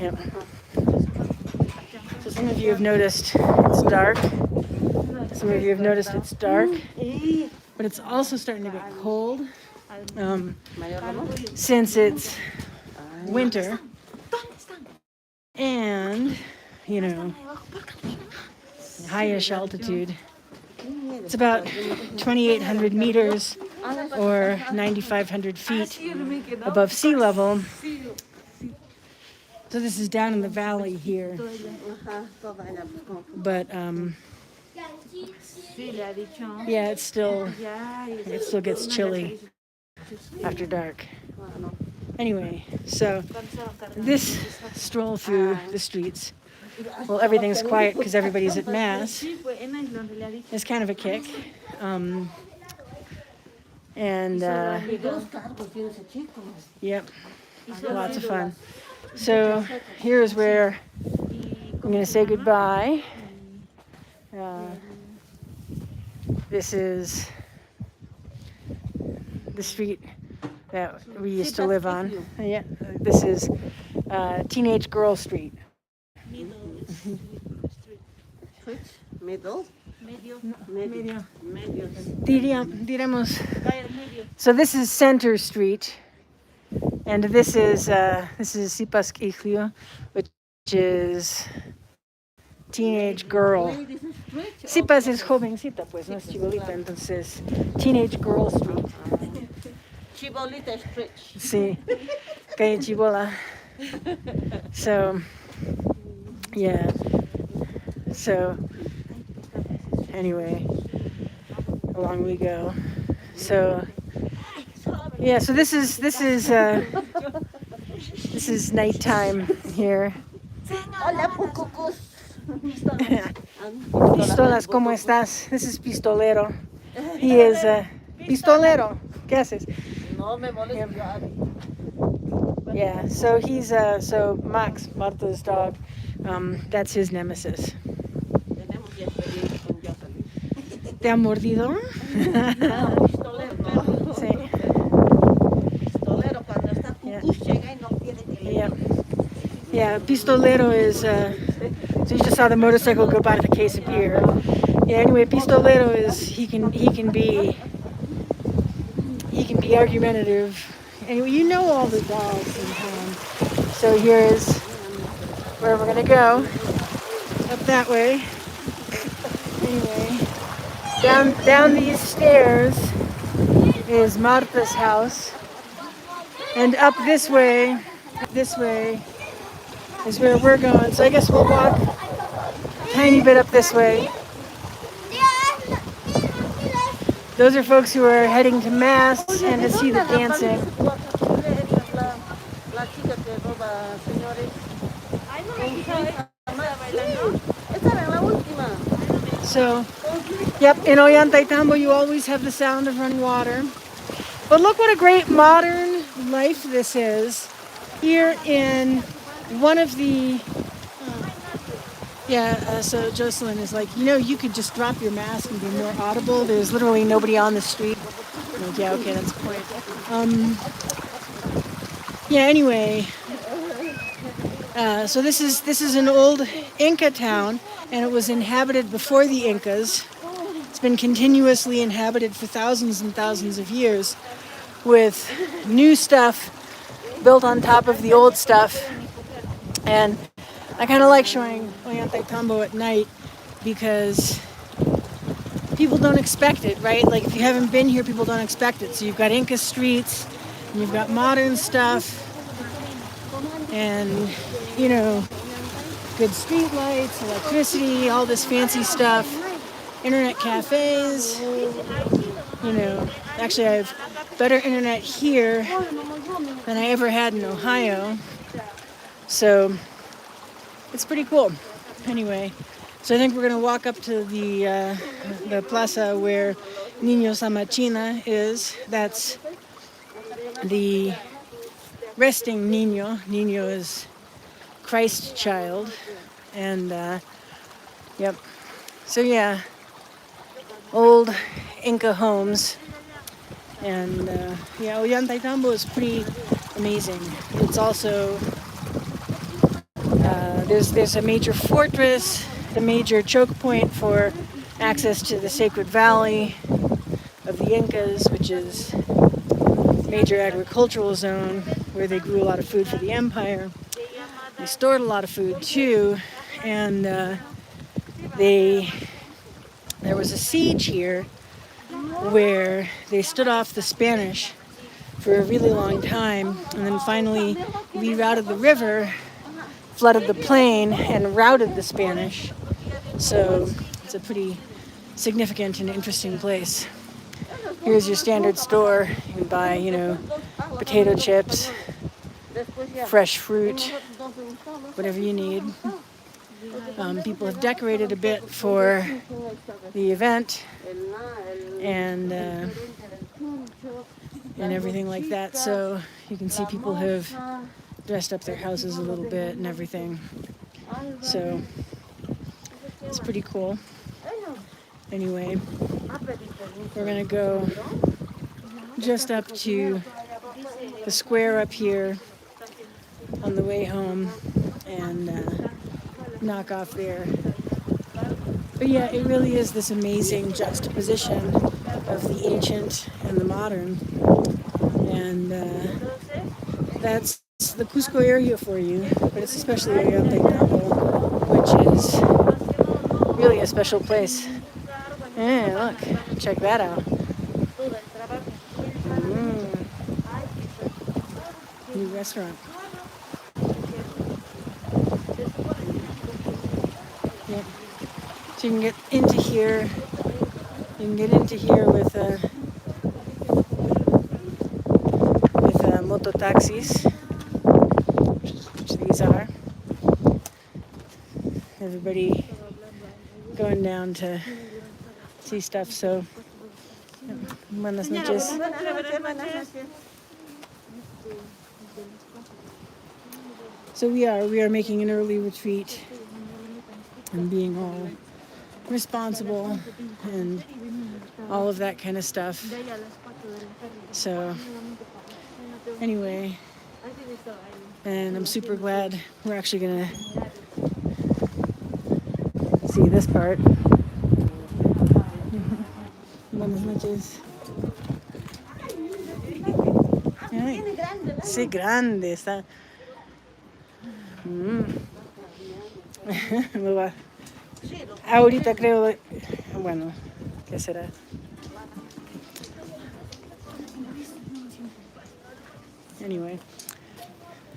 yep. So some of you have noticed it's dark. Some of you have noticed it's dark, but it's also starting to get cold since it's winter. And, you know, highish altitude. It's about 2,800 meters or 9,500 feet above sea level. So this is down in the valley here. But yeah, it still gets chilly after dark. Anyway, so this stroll through the streets, well, everything's quiet because everybody's at mass, is kind of a kick. Yep, lots of fun. So here's where I'm going to say goodbye. This is the street that we used to live on. Yeah, this is Teenage Girl Street. Middle? Diremos. So this is Center Street, and this is Señor, which is Teenage Girl. Sipas es jovencita, pues no es chibolita, entonces Teenage Girl Street. Chibolita Street. Sí, calle Chibola. So, yeah. So, anyway, along we go. So, yeah. So this is nighttime here. Hola, pucucus. Pistolas, ¿cómo estás? This is Pistolero. He is Pistolero. ¿Qué haces? No me molestes. Yeah. So he's so Max, Marta's dog. That's his nemesis. ¿Te ha mordido? Sí. Pistolero, cuando está cucus, llega y no tiene que leer. Yeah, Pistolero is, so you just saw the motorcycle go by with a case of beer. Yeah, anyway, Pistolero is, he can be argumentative. Anyway, you know all the dogs in town. So here's where we're gonna go, up that way. Anyway, down these stairs is Marta's house, and up this way is where we're going. So I guess we'll walk a tiny bit up this way. Those are folks who are heading to mass and to see the dancing. So, yep, in Olllantaytambo you always have the sound of running water. But look what a great modern life this is here in one of the Yeah, so Jocelyn is like, you could just drop your mask and be more audible. There's literally nobody on the street. I'm like, yeah, okay, that's the point. Yeah, anyway, so this is an old Inca town, and it was inhabited before the Incas. It's been continuously inhabited for thousands and thousands of years, with new stuff built on top of the old stuff. And I kind of like showing Olllantaytambo at night because people don't expect it, right? Like if you haven't been here, people don't expect it. So you've got Inca streets, and you've got modern stuff, and good street lights, electricity, all this fancy stuff, internet cafes. Actually I have better internet here than I ever had in Ohio. So it's pretty cool. Anyway, so I think we're gonna walk up to the plaza where Niño Samachina is. That's the resting Niño. Niño is Christ child, and yep. So yeah, old Inca homes, and yeah, Olllantaytambo is pretty amazing. It's also there's a major fortress, the major choke point for access to the Sacred Valley of the Incas, which is a major agricultural zone where they grew a lot of food for the empire. They stored a lot of food too, and there was a siege here where they stood off the Spanish for a really long time, and then finally rerouted the river, flooded the plain, and routed the Spanish. So it's a pretty significant and interesting place. Here's your standard store. You can buy, potato chips, fresh fruit, whatever you need. People have decorated a bit for the event and everything like that. So you can see people have dressed up their houses a little bit and everything. So it's pretty cool. Anyway, we're gonna go just up to the square up here on the way home and knock off there. But yeah, it really is this amazing juxtaposition of the ancient and the modern. And that's the Cusco area for you, but it's especially Olllantaytambo, which is really a special place. Yeah, look, check that out. New restaurant. Yep. So you can get into here. You can get into here with moto taxis, which these are. Everybody going down to see stuff. So, buenas noches. So we are making an early retreat and being all responsible and all of that kind of stuff. So anyway, and I'm super glad we're actually gonna see this part. Buenas noches. Ay, sí, grande está. Me va. Ahorita creo, bueno, ¿qué será? Anyway,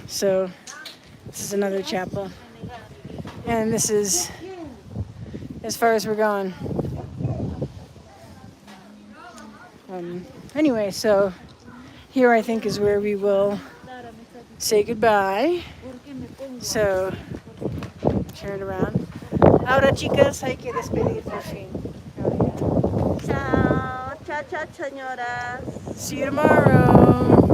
so this is another chapel, and this is as far as we're going. Anyway, so here I think is where we will say goodbye. So turn around. Ahora, chicas, hay que despedir por fin. Chao, chao, chao, señoras. See you tomorrow.